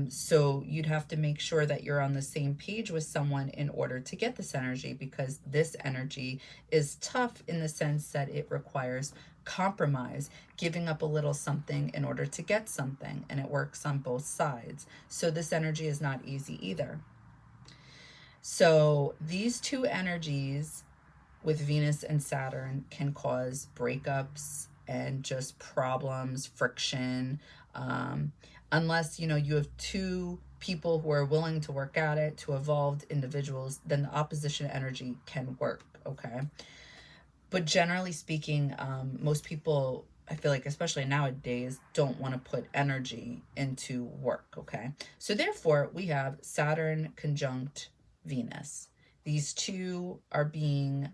So you'd have to make sure that you're on the same page with someone in order to get this energy, because this energy is tough in the sense that it requires compromise, giving up a little something in order to get something, and it works on both sides. So this energy is not easy either. So these two energies with Venus and Saturn can cause breakups and just problems, friction, unless, you know, you have two people who are willing to work at it, to evolved individuals, then the opposition energy can work, okay? But generally speaking, most people, I feel like, especially nowadays, don't want to put energy into work, okay? So therefore, we have Saturn conjunct Venus. These two are being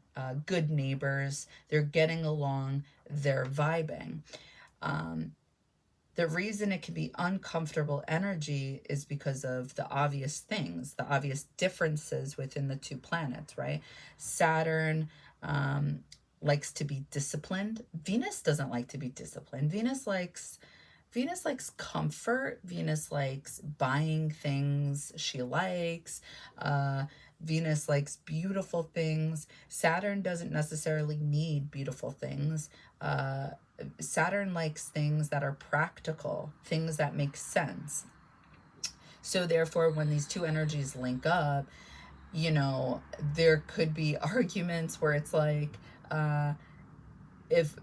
good neighbors. They're getting along. They're vibing. The reason it can be uncomfortable energy is because of the obvious things, the obvious differences within the two planets, right? Saturn likes to be disciplined. Venus doesn't like to be disciplined. Venus likes comfort. Venus likes buying things she likes. Venus likes beautiful things. Saturn doesn't necessarily need beautiful things. Saturn likes things that are practical, things that make sense. So therefore, when these two energies link up, you know, there could be arguments where it's like, if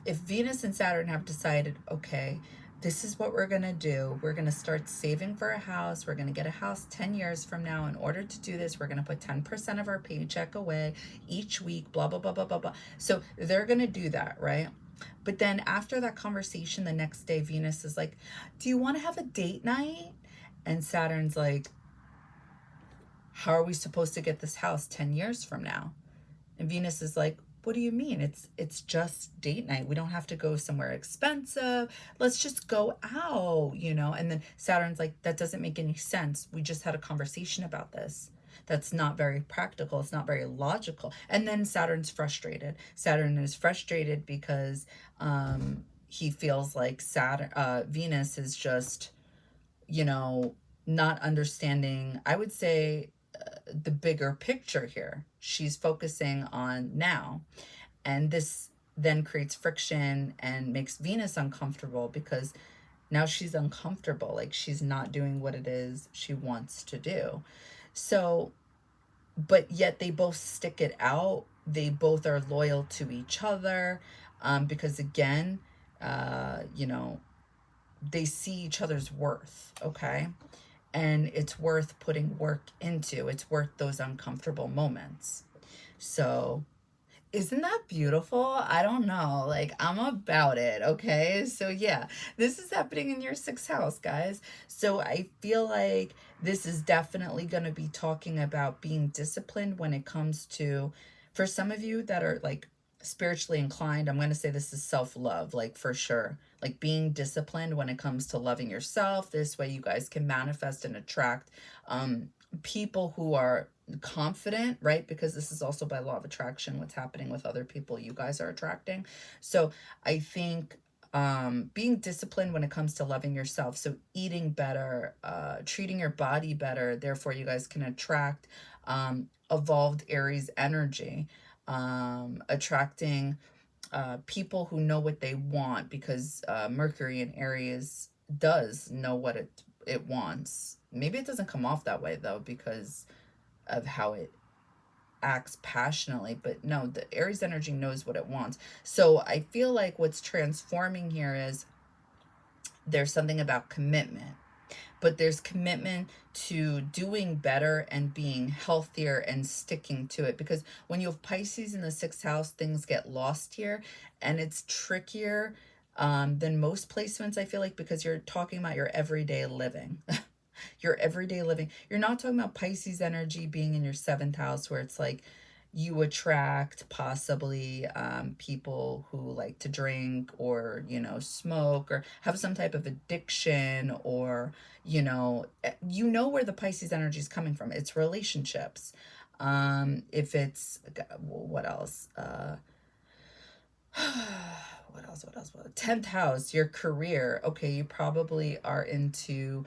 Venus and Saturn have decided, okay, this is what we're going to do. We're going to start saving for a house. We're going to get a house 10 years from now. In order to do this, we're going to put 10% of our paycheck away each week, blah, blah, blah, blah, blah, blah. So they're going to do that, right? But then after that conversation, the next day, Venus is like, do you want to have a date night? And Saturn's like, how are we supposed to get this house 10 years from now? And Venus is like, what do you mean? It's just date night. We don't have to go somewhere expensive. Let's just go out, you know? And then Saturn's like, that doesn't make any sense. We just had a conversation about this. That's not very practical. It's not very logical. And then Saturn's frustrated. Saturn is frustrated because he feels like Venus is just, you know, not understanding, I would say, the bigger picture here. She's focusing on now. And this then creates friction and makes Venus uncomfortable because now she's uncomfortable. Like she's not doing what it is she wants to do. So, but yet they both stick it out. They both are loyal to each other because again, you know, they see each other's worth, okay? And it's worth putting work into. It's worth those uncomfortable moments. So isn't that beautiful? I don't know. Like, I'm about it, okay? So yeah, this is happening in your 6th house, guys. So I feel like this is definitely going to be talking about being disciplined when it comes to, for some of you that are like spiritually inclined, I'm going to say this is self-love, like for sure. Like being disciplined when it comes to loving yourself. This way you guys can manifest and attract people who are confident, right? Because this is also by law of attraction, what's happening with other people you guys are attracting. So I think being disciplined when it comes to loving yourself. So eating better, treating your body better. Therefore you guys can attract evolved Aries energy, attracting people who know what they want, because Mercury in Aries does know what it wants. Maybe it doesn't come off that way though because of how it acts passionately, but no, the Aries energy knows what it wants. So I feel like what's transforming here is there's something about commitment, but there's commitment to doing better and being healthier and sticking to it. Because when you have Pisces in the 6th house, things get lost here, and it's trickier than most placements, I feel like, because you're talking about your everyday living. Your everyday living. You're not talking about Pisces energy being in your 7th house where it's like you attract possibly people who like to drink or, you know, smoke or have some type of addiction, or, you know where the Pisces energy is coming from. It's relationships. If it's, what else? What else? 10th house, your career. Okay, you probably are into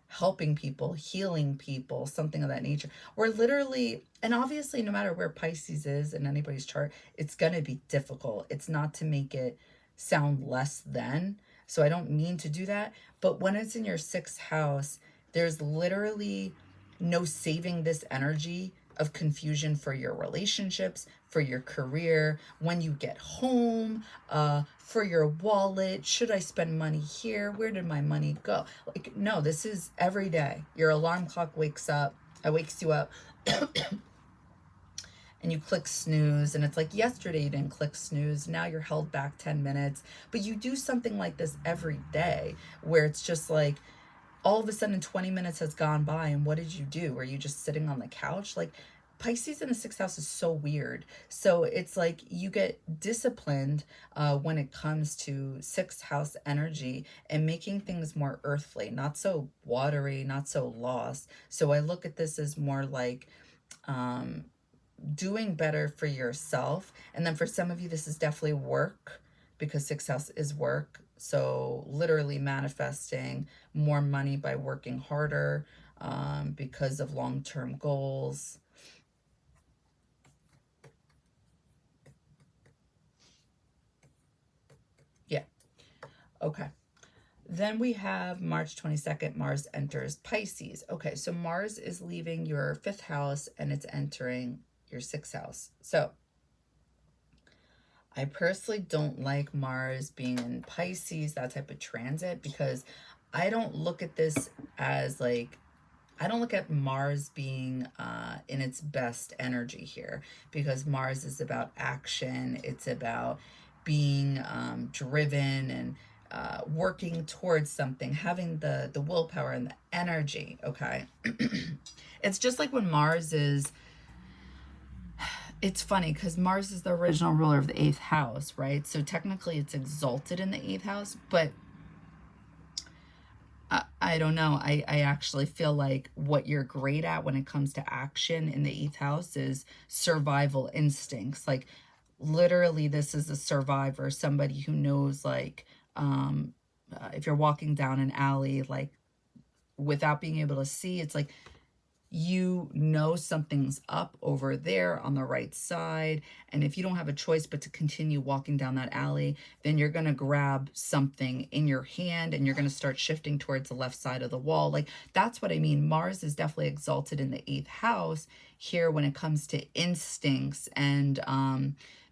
helping people, healing people, something of that nature. We're literally, and obviously no matter where Pisces is in anybody's chart, it's going to be difficult. It's not to make it sound less than. So I don't mean to do that. But when it's in your 6th house, there's literally no saving this energy of confusion for your relationships, for your career, when you get home, for your wallet. Should I spend money here? Where did my money go? Like, no, this is every day. Your alarm clock wakes you up, and you click snooze, and it's like yesterday you didn't click snooze, now you're held back 10 minutes. But you do something like this every day, where it's just like all of a sudden 20 minutes has gone by, and what did you do? Were you just sitting on the couch? Like, Pisces in the sixth house is so weird. So it's like you get disciplined when it comes to sixth house energy and making things more earthly, not so watery, not so lost. So I look at this as more like doing better for yourself. And then for some of you, this is definitely work, because sixth house is work. So literally manifesting more money by working harder because of long-term goals. Yeah. Okay. Then we have March 22nd, Mars enters Pisces. Okay, so Mars is leaving your fifth house and it's entering your sixth house. So I personally don't like Mars being in Pisces, that type of transit, because I don't look at this as like, I don't look at Mars being in its best energy here, because Mars is about action. It's about being driven and working towards something, having the willpower and the energy, okay? It's just like when Mars is, it's funny because Mars is the original ruler of the eighth house, right? So technically it's exalted in the eighth house, but I don't know. I actually feel like what you're great at when it comes to action in the eighth house is survival instincts. Like, literally, this is a survivor, somebody who knows, like, if you're walking down an alley, like, without being able to see, it's like, you know something's up over there on the right side, and if you don't have a choice but to continue walking down that alley, then you're going to grab something in your hand and you're going to start shifting towards the left side of the wall. Like, that's what I mean. Mars is definitely exalted in the eighth house here when it comes to instincts and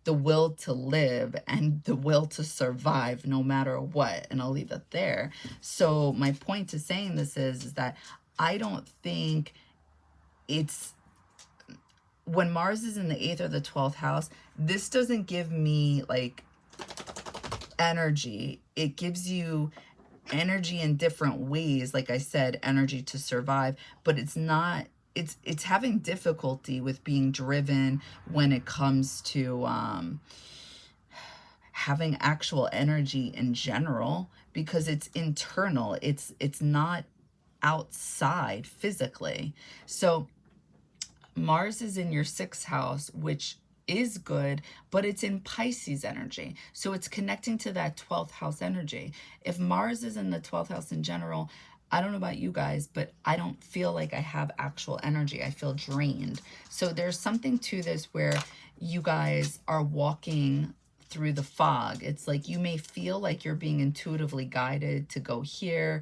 the will to live and the will to survive no matter what. And I'll leave it there. So my point to saying this is that I don't think it's, when Mars is in the 8th or the 12th house, this doesn't give me like energy. It gives you energy in different ways. Like I said, energy to survive, but it's not, it's having difficulty with being driven when it comes to having actual energy in general, because it's internal. It's not outside physically. So Mars is in your 6th house, which is good, but it's in Pisces energy. So it's connecting to that 12th house energy. If Mars is in the 12th house in general, I don't know about you guys, but I don't feel like I have actual energy. I feel drained. So there's something to this where you guys are walking through the fog. It's like you may feel like you're being intuitively guided to go here,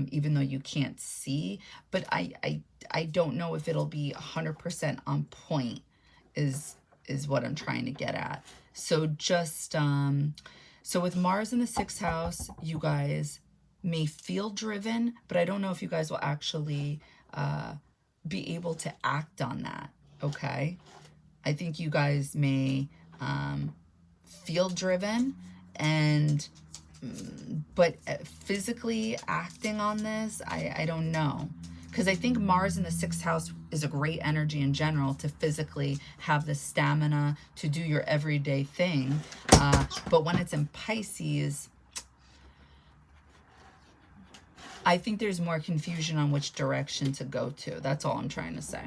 even though you can't see. But I don't know if it'll be 100% on point is what I'm trying to get at. So just, so with Mars in the 6th house, you guys may feel driven, but I don't know if you guys will actually be able to act on that, okay? I think you guys may feel driven, and but physically acting on this, I don't know. Because I think Mars in the 6th house is a great energy in general to physically have the stamina to do your everyday thing. But when it's in Pisces, I think there's more confusion on which direction to go to. That's all I'm trying to say.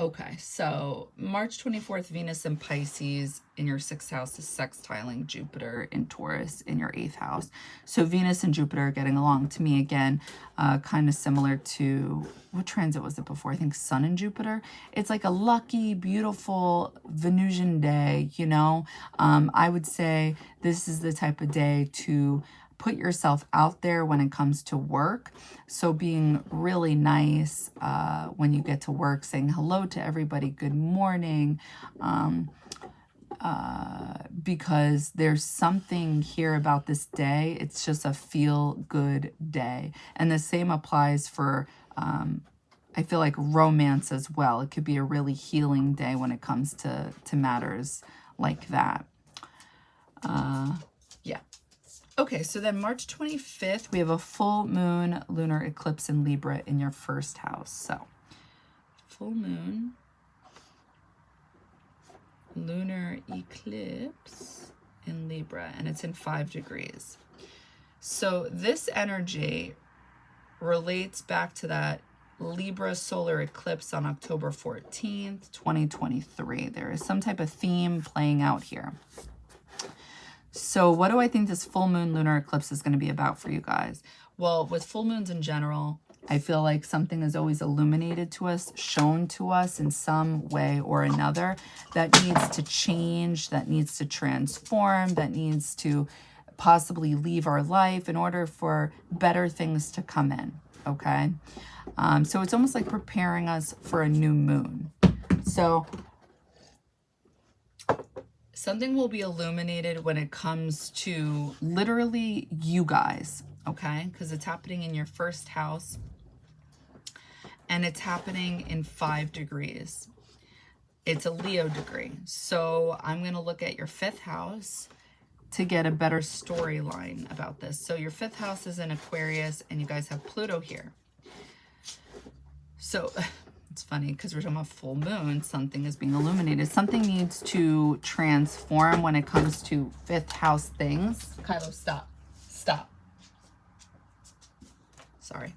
Okay, so March 24th, Venus in Pisces in your 6th house is sextiling Jupiter in Taurus in your 8th house. So Venus and Jupiter are getting along. To me, again, kind of similar to, what transit was it before? I think Sun and Jupiter. It's like a lucky, beautiful Venusian day, you know? I would say this is the type of day to put yourself out there when it comes to work. So being really nice when you get to work, saying hello to everybody, good morning, because there's something here about this day. It's just a feel-good day. And the same applies for, I feel like, romance as well. It could be a really healing day when it comes to matters like that. Yeah. Okay, so then March 25th, we have a full moon lunar eclipse in Libra in your first house. So, full moon lunar eclipse in Libra, and it's in 5 degrees. So this energy relates back to that Libra solar eclipse on October 14th, 2023. There is some type of theme playing out here. So what do I think this full moon lunar eclipse is going to be about for you guys? Well, with full moons in general, I feel like something is always illuminated to us, shown to us in some way or another that needs to change, that needs to transform, that needs to possibly leave our life in order for better things to come in, okay? So it's almost like preparing us for a new moon. So something will be illuminated when it comes to literally you guys, okay? Because it's happening in your first house and it's happening in 5 degrees. It's a Leo degree. So I'm going to look at your 5th house to get a better storyline about this. So your 5th house is in Aquarius and you guys have Pluto here. So it's funny because we're talking about full moon, something is being illuminated. Something needs to transform when it comes to 5th house things. Kylo, stop. Stop. Sorry.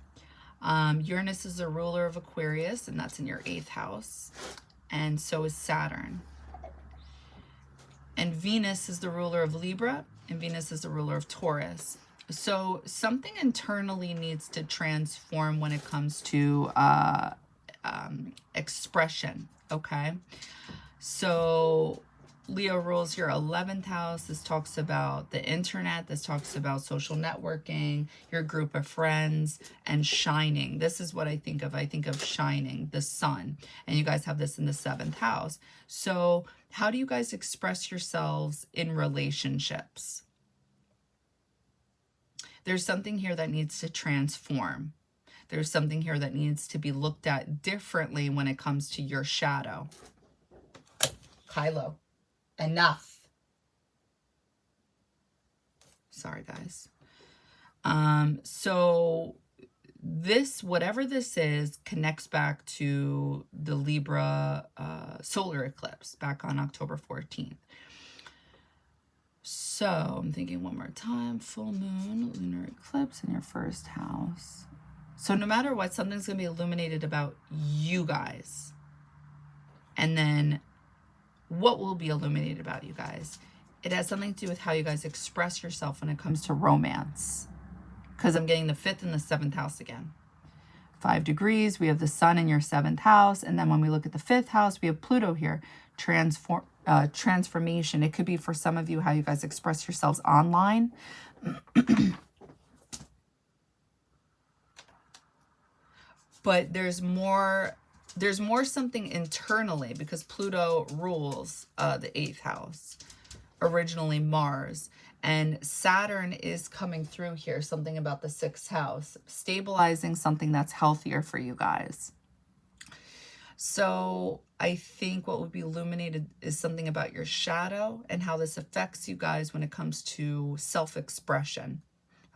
Uranus is the ruler of Aquarius, and that's in your 8th house. And so is Saturn. And Venus is the ruler of Libra, and Venus is the ruler of Taurus. So something internally needs to transform when it comes to expression, okay? So Leo rules your 11th house. This talks about the internet. This talks about social networking, your group of friends, and shining. This is what I think of. I think of shining, the sun. And you guys have this in the 7th house. So how do you guys express yourselves in relationships? There's something here that needs to transform. There's something here that needs to be looked at differently when it comes to your shadow. Kylo. Enough. Sorry, guys. So this, whatever this is, connects back to the Libra solar eclipse back on October 14th. So I'm thinking one more time. Full moon, lunar eclipse in your 1st house. So no matter what, something's going to be illuminated about you guys. And then what will be illuminated about you guys? It has something to do with how you guys express yourself when it comes to romance. Because I'm getting the 5th and the 7th house again. 5 degrees, we have the sun in your 7th house. And then when we look at the 5th house, we have Pluto here. Transformation. It could be for some of you how you guys express yourselves online. But there's more something internally because Pluto rules the 8th house, originally Mars. And Saturn is coming through here, something about the 6th house, stabilizing something that's healthier for you guys. So I think what would be illuminated is something about your shadow and how this affects you guys when it comes to self-expression,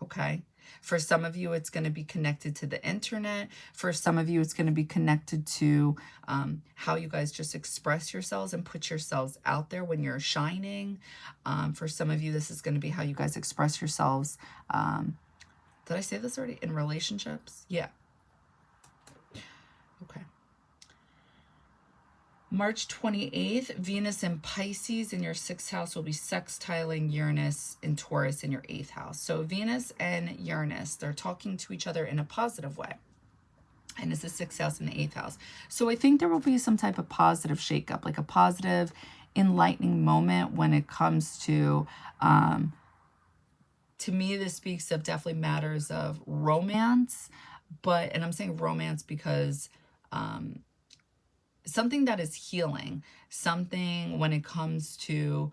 okay? For some of you, it's going to be connected to the internet. For some of you, it's going to be connected to how you guys just express yourselves and put yourselves out there when you're shining. For some of you, this is going to be how you guys express yourselves. Did I say this already? In relationships? Yeah. Okay. March 28th, Venus in Pisces in your 6th house will be sextiling Uranus in Taurus in your 8th house. So Venus and Uranus, they're talking to each other in a positive way. And it's the 6th house and the 8th house. So I think there will be some type of positive shakeup, like a positive enlightening moment when it comes to to me, this speaks of definitely matters of romance, and I'm saying romance because something that is healing, something when it comes to,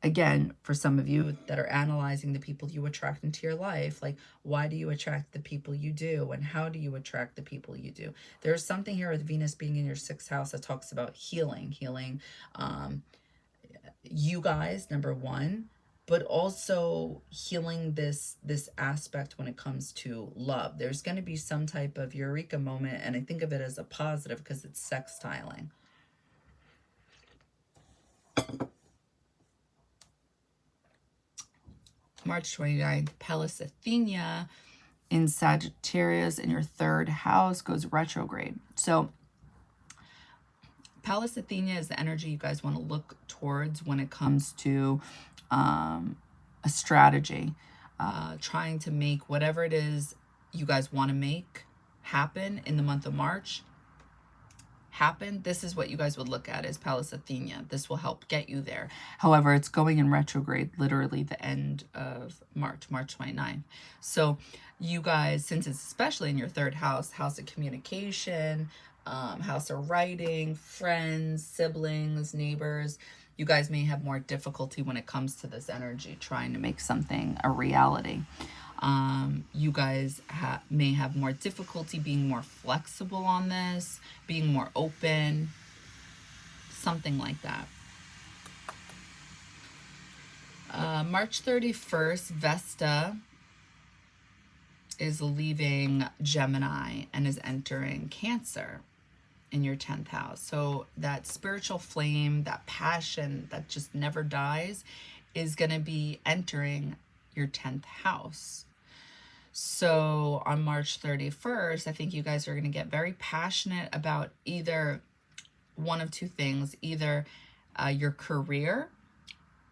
again, for some of you that are analyzing the people you attract into your life, like, why do you attract the people you do, and how do you attract the people you do? There's something here with Venus being in your 6th house that talks about healing, you guys, number one, but also healing this aspect when it comes to love. There's going to be some type of eureka moment, and I think of it as a positive because it's sextiling. March 29th, Pallas Athena in Sagittarius in your 3rd house goes retrograde. So Pallas Athena is the energy you guys want to look towards when it comes to a strategy, trying to make whatever it is you guys want to make happen in the month of March happen. This is what you guys would look at as Pallas Athena. This will help get you there. However, it's going in retrograde literally the end of March 29th. So you guys, since it's especially in your 3rd house, house of communication, house of writing, friends, siblings, neighbors, you guys may have more difficulty when it comes to this energy, trying to make something a reality. You guys may have more difficulty being more flexible on this, being more open, something like that. March 31st, Vesta is leaving Gemini and is entering Cancer in your 10th house. So that spiritual flame, that passion that just never dies, is going to be entering your 10th house. So on March 31st, I think you guys are going to get very passionate about either one of two things, either your career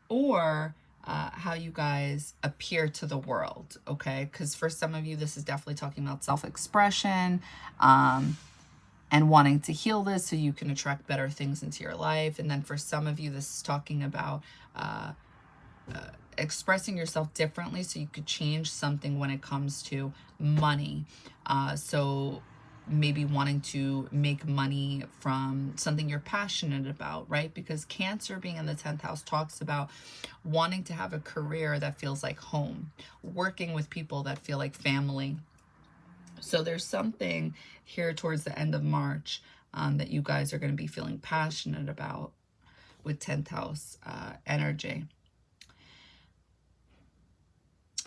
or how you guys appear to the world, okay? Because for some of you, this is definitely talking about self-expression, and wanting to heal this so you can attract better things into your life. And then for some of you, this is talking about expressing yourself differently so you could change something when it comes to money. So maybe wanting to make money from something you're passionate about, right? Because Cancer being in the 10th house talks about wanting to have a career that feels like home, working with people that feel like family. So there's something here towards the end of March that you guys are going to be feeling passionate about with 10th house energy.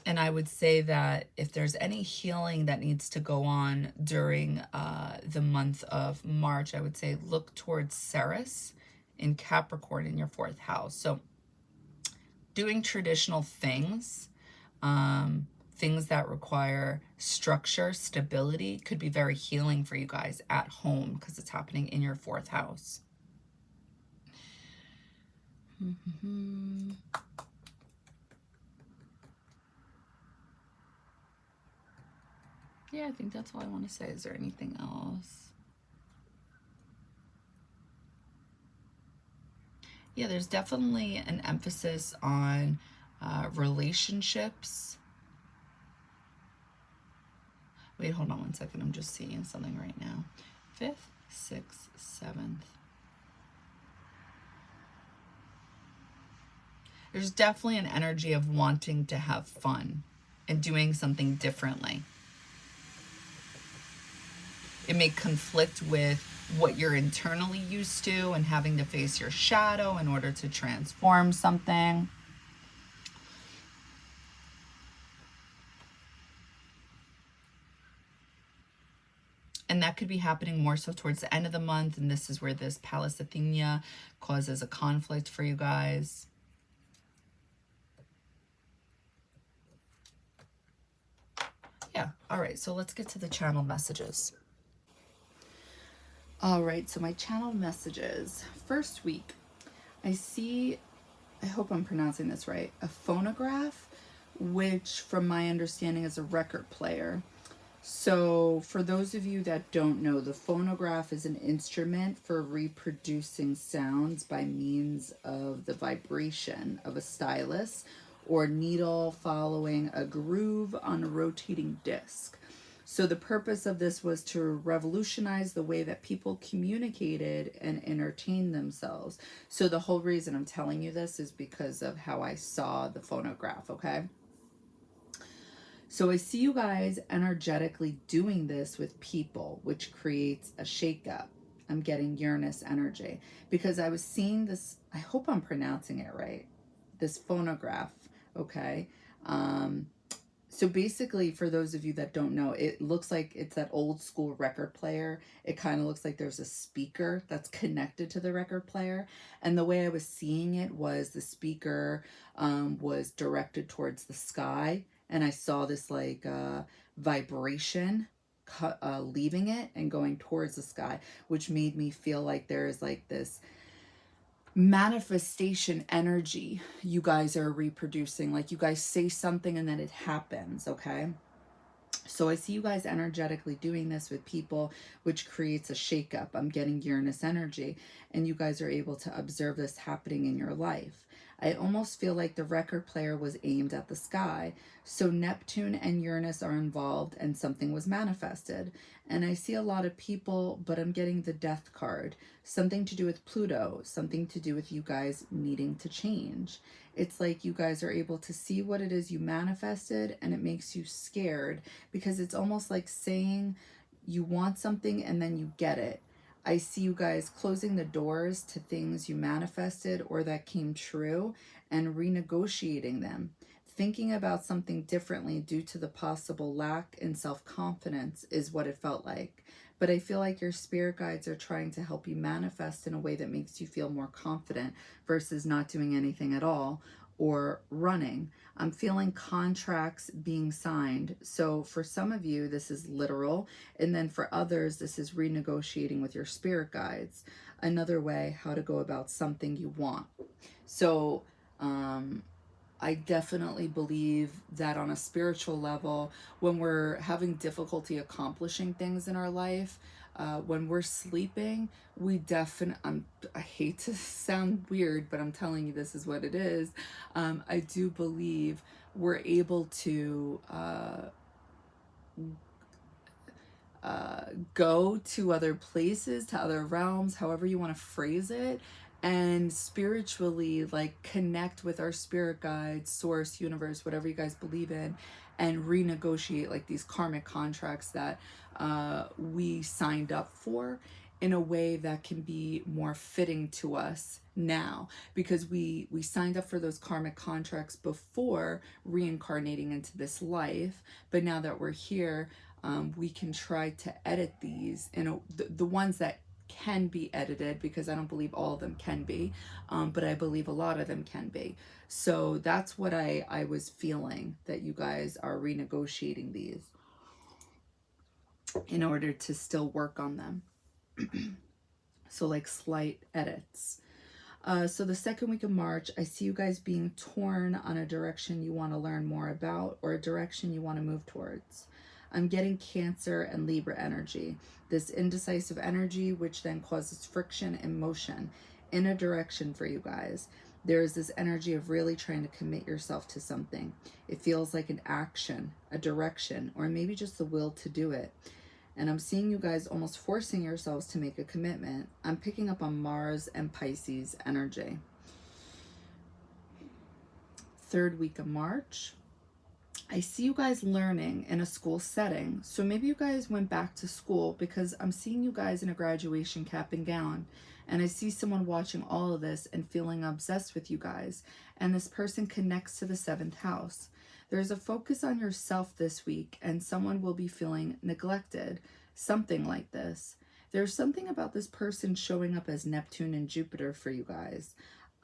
And I would say that if there's any healing that needs to go on during the month of March, I would say look towards Ceres in Capricorn in your 4th house. So doing traditional things, things that require structure, stability, could be very healing for you guys at home because it's happening in your 4th house. Yeah, I think that's all I want to say. Is there anything else? Yeah, there's definitely an emphasis on relationships. Wait, hold on one second. I'm just seeing something right now. 5th, 6th, 7th. There's definitely an energy of wanting to have fun and doing something differently. It may conflict with what you're internally used to and having to face your shadow in order to transform something. And that could be happening more so towards the end of the month. And this is where this Pallas Athena causes a conflict for you guys. Yeah. All right. So let's get to the channel messages. All right. So my channel messages. First week, I see, I hope I'm pronouncing this right, a phonograph, which from my understanding is a record player. So for those of you that don't know, the phonograph is an instrument for reproducing sounds by means of the vibration of a stylus or needle following a groove on a rotating disc. So the purpose of this was to revolutionize the way that people communicated and entertained themselves. So the whole reason I'm telling you this is because of how I saw the phonograph, okay? So I see you guys energetically doing this with people, which creates a shakeup. I'm getting Uranus energy because I was seeing this, I hope I'm pronouncing it right, this phonograph, okay? So basically, for those of you that don't know, it looks like it's that old school record player. It kind of looks like there's a speaker that's connected to the record player. And the way I was seeing it was the speaker was directed towards the sky. And I saw this like vibration leaving it and going towards the sky, which made me feel like there is like this manifestation energy you guys are reproducing. Like you guys say something and then it happens, okay? So I see you guys energetically doing this with people, which creates a shakeup. I'm getting Uranus energy, and you guys are able to observe this happening in your life. I almost feel like the record player was aimed at the sky. So Neptune and Uranus are involved and something was manifested. And I see a lot of people, but I'm getting the death card. Something to do with Pluto, something to do with you guys needing to change. It's like you guys are able to see what it is you manifested, and it makes you scared because it's almost like saying you want something and then you get it. I see you guys closing the doors to things you manifested or that came true and renegotiating them. Thinking about something differently due to the possible lack in self-confidence is what it felt like. But I feel like your spirit guides are trying to help you manifest in a way that makes you feel more confident versus not doing anything at all or running. I'm feeling contracts being signed. So for some of you, this is literal. And then for others, this is renegotiating with your spirit guides. Another way how to go about something you want. So, I definitely believe that on a spiritual level, when we're having difficulty accomplishing things in our life, when we're sleeping, we definitely, I hate to sound weird, but I'm telling you this is what it is. I do believe we're able to go to other places, to other realms, however you want to phrase it, and spiritually like connect with our spirit guides, source, universe, whatever you guys believe in, and renegotiate like these karmic contracts that we signed up for in a way that can be more fitting to us now, because we signed up for those karmic contracts before reincarnating into this life, but now that we're here, we can try to edit these, and the ones that can be edited, because I don't believe all of them can be, but I believe a lot of them can be. So that's what I was feeling, that you guys are renegotiating these in order to still work on them. So like slight edits. So the second week of March, I see you guys being torn on a direction you want to learn more about or a direction you want to move towards. I'm getting Cancer and Libra energy, this indecisive energy, which then causes friction and motion in a direction for you guys. There is this energy of really trying to commit yourself to something. It feels like an action, a direction, or maybe just the will to do it. And I'm seeing you guys almost forcing yourselves to make a commitment. I'm picking up on Mars and Pisces energy. Third week of March, I see you guys learning in a school setting. So maybe you guys went back to school, because I'm seeing you guys in a graduation cap and gown. And I see someone watching all of this and feeling obsessed with you guys. And this person connects to the 7th house. There's a focus on yourself this week, and someone will be feeling neglected. Something like this. There's something about this person showing up as Neptune and Jupiter for you guys.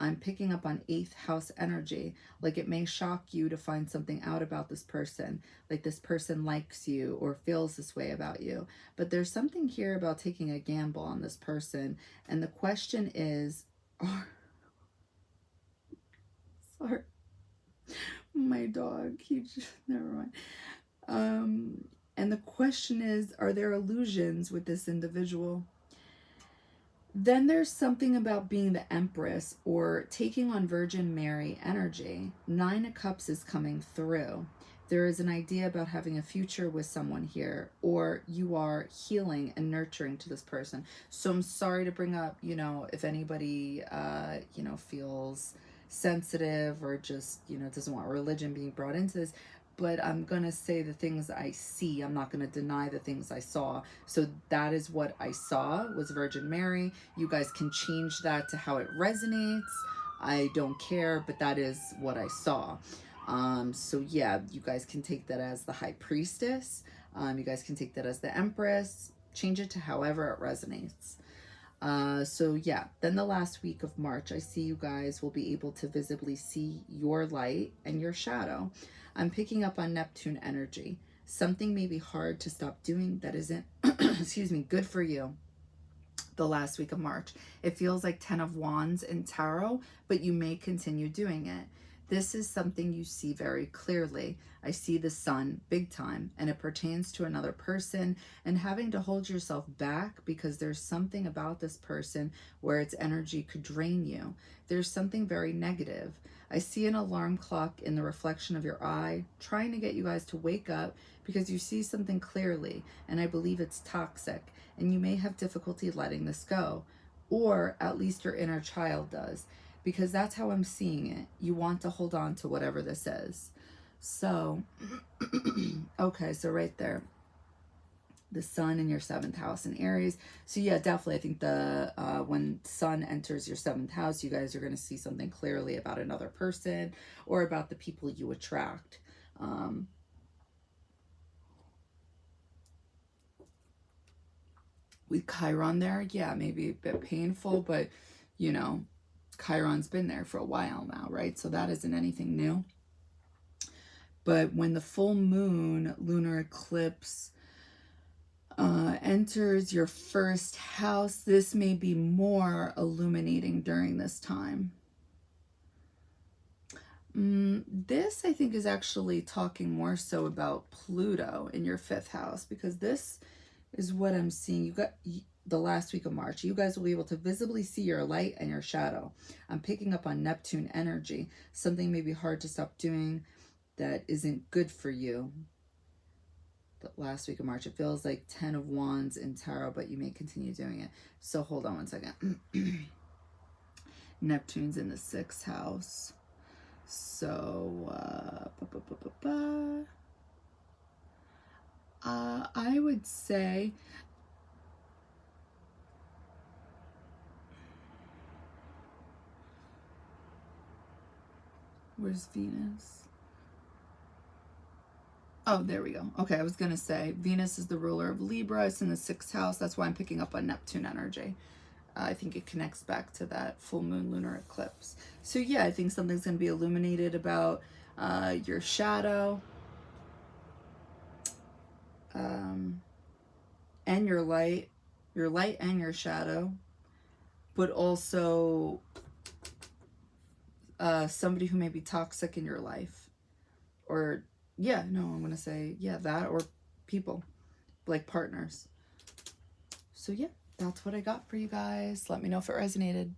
I'm picking up on 8th house energy. Like it may shock you to find something out about this person. Like this person likes you or feels this way about you. But there's something here about taking a gamble on this person. And the question is, sorry, my dog, he just, never mind. And the question is, are there illusions with this individual? Then there's something about being the Empress or taking on Virgin Mary energy. 9 of Cups is coming through. There is an idea about having a future with someone here, or you are healing and nurturing to this person. So I'm sorry to bring up, if anybody, feels sensitive or just, doesn't want religion being brought into this. But I'm going to say the things I see. I'm not going to deny the things I saw. So that is what I saw was Virgin Mary. You guys can change that to how it resonates. I don't care, but that is what I saw. So yeah, you guys can take that as the High Priestess. You guys can take that as the Empress. Change it to however it resonates. So yeah, then the last week of March, I see you guys will be able to visibly see your light and your shadow. I'm picking up on Neptune energy. Something may be hard to stop doing that isn't, excuse me, good for you the last week of March. It feels like 10 of Wands in tarot, but you may continue doing it. This is something you see very clearly. I see the sun big time, and it pertains to another person and having to hold yourself back because there's something about this person where its energy could drain you. There's something very negative. I see an alarm clock in the reflection of your eye trying to get you guys to wake up because you see something clearly, and I believe it's toxic, and you may have difficulty letting this go, or at least your inner child does, because that's how I'm seeing it. You want to hold on to whatever this is. So, okay, so right there, the sun in your 7th house in Aries. So yeah, definitely, I think the when sun enters your 7th house, you guys are going to see something clearly about another person or about the people you attract. With Chiron there, yeah, maybe a bit painful, but Chiron's been there for a while now, right? So that isn't anything new. But when the full moon lunar eclipse enters your 1st house, this may be more illuminating during this time. This, I think, is actually talking more so about Pluto in your 5th house, because this is what I'm seeing. You got the last week of March. You guys will be able to visibly see your light and your shadow. I'm picking up on Neptune energy. Something may be hard to stop doing that isn't good for you. The last week of March, it feels like 10 of Wands in tarot, but you may continue doing it. So hold on one second. Neptune's in the 6th house. So I would say where's Venus? Oh, there we go. Okay, I was going to say Venus is the ruler of Libra. It's in the 6th house. That's why I'm picking up on Neptune energy. I think it connects back to that full moon lunar eclipse. So yeah, I think something's going to be illuminated about your shadow and your light and your shadow, but also somebody who may be toxic in your life, or yeah, no, I'm going to say, yeah, that, or people, like partners. So yeah, that's what I got for you guys. Let me know if it resonated.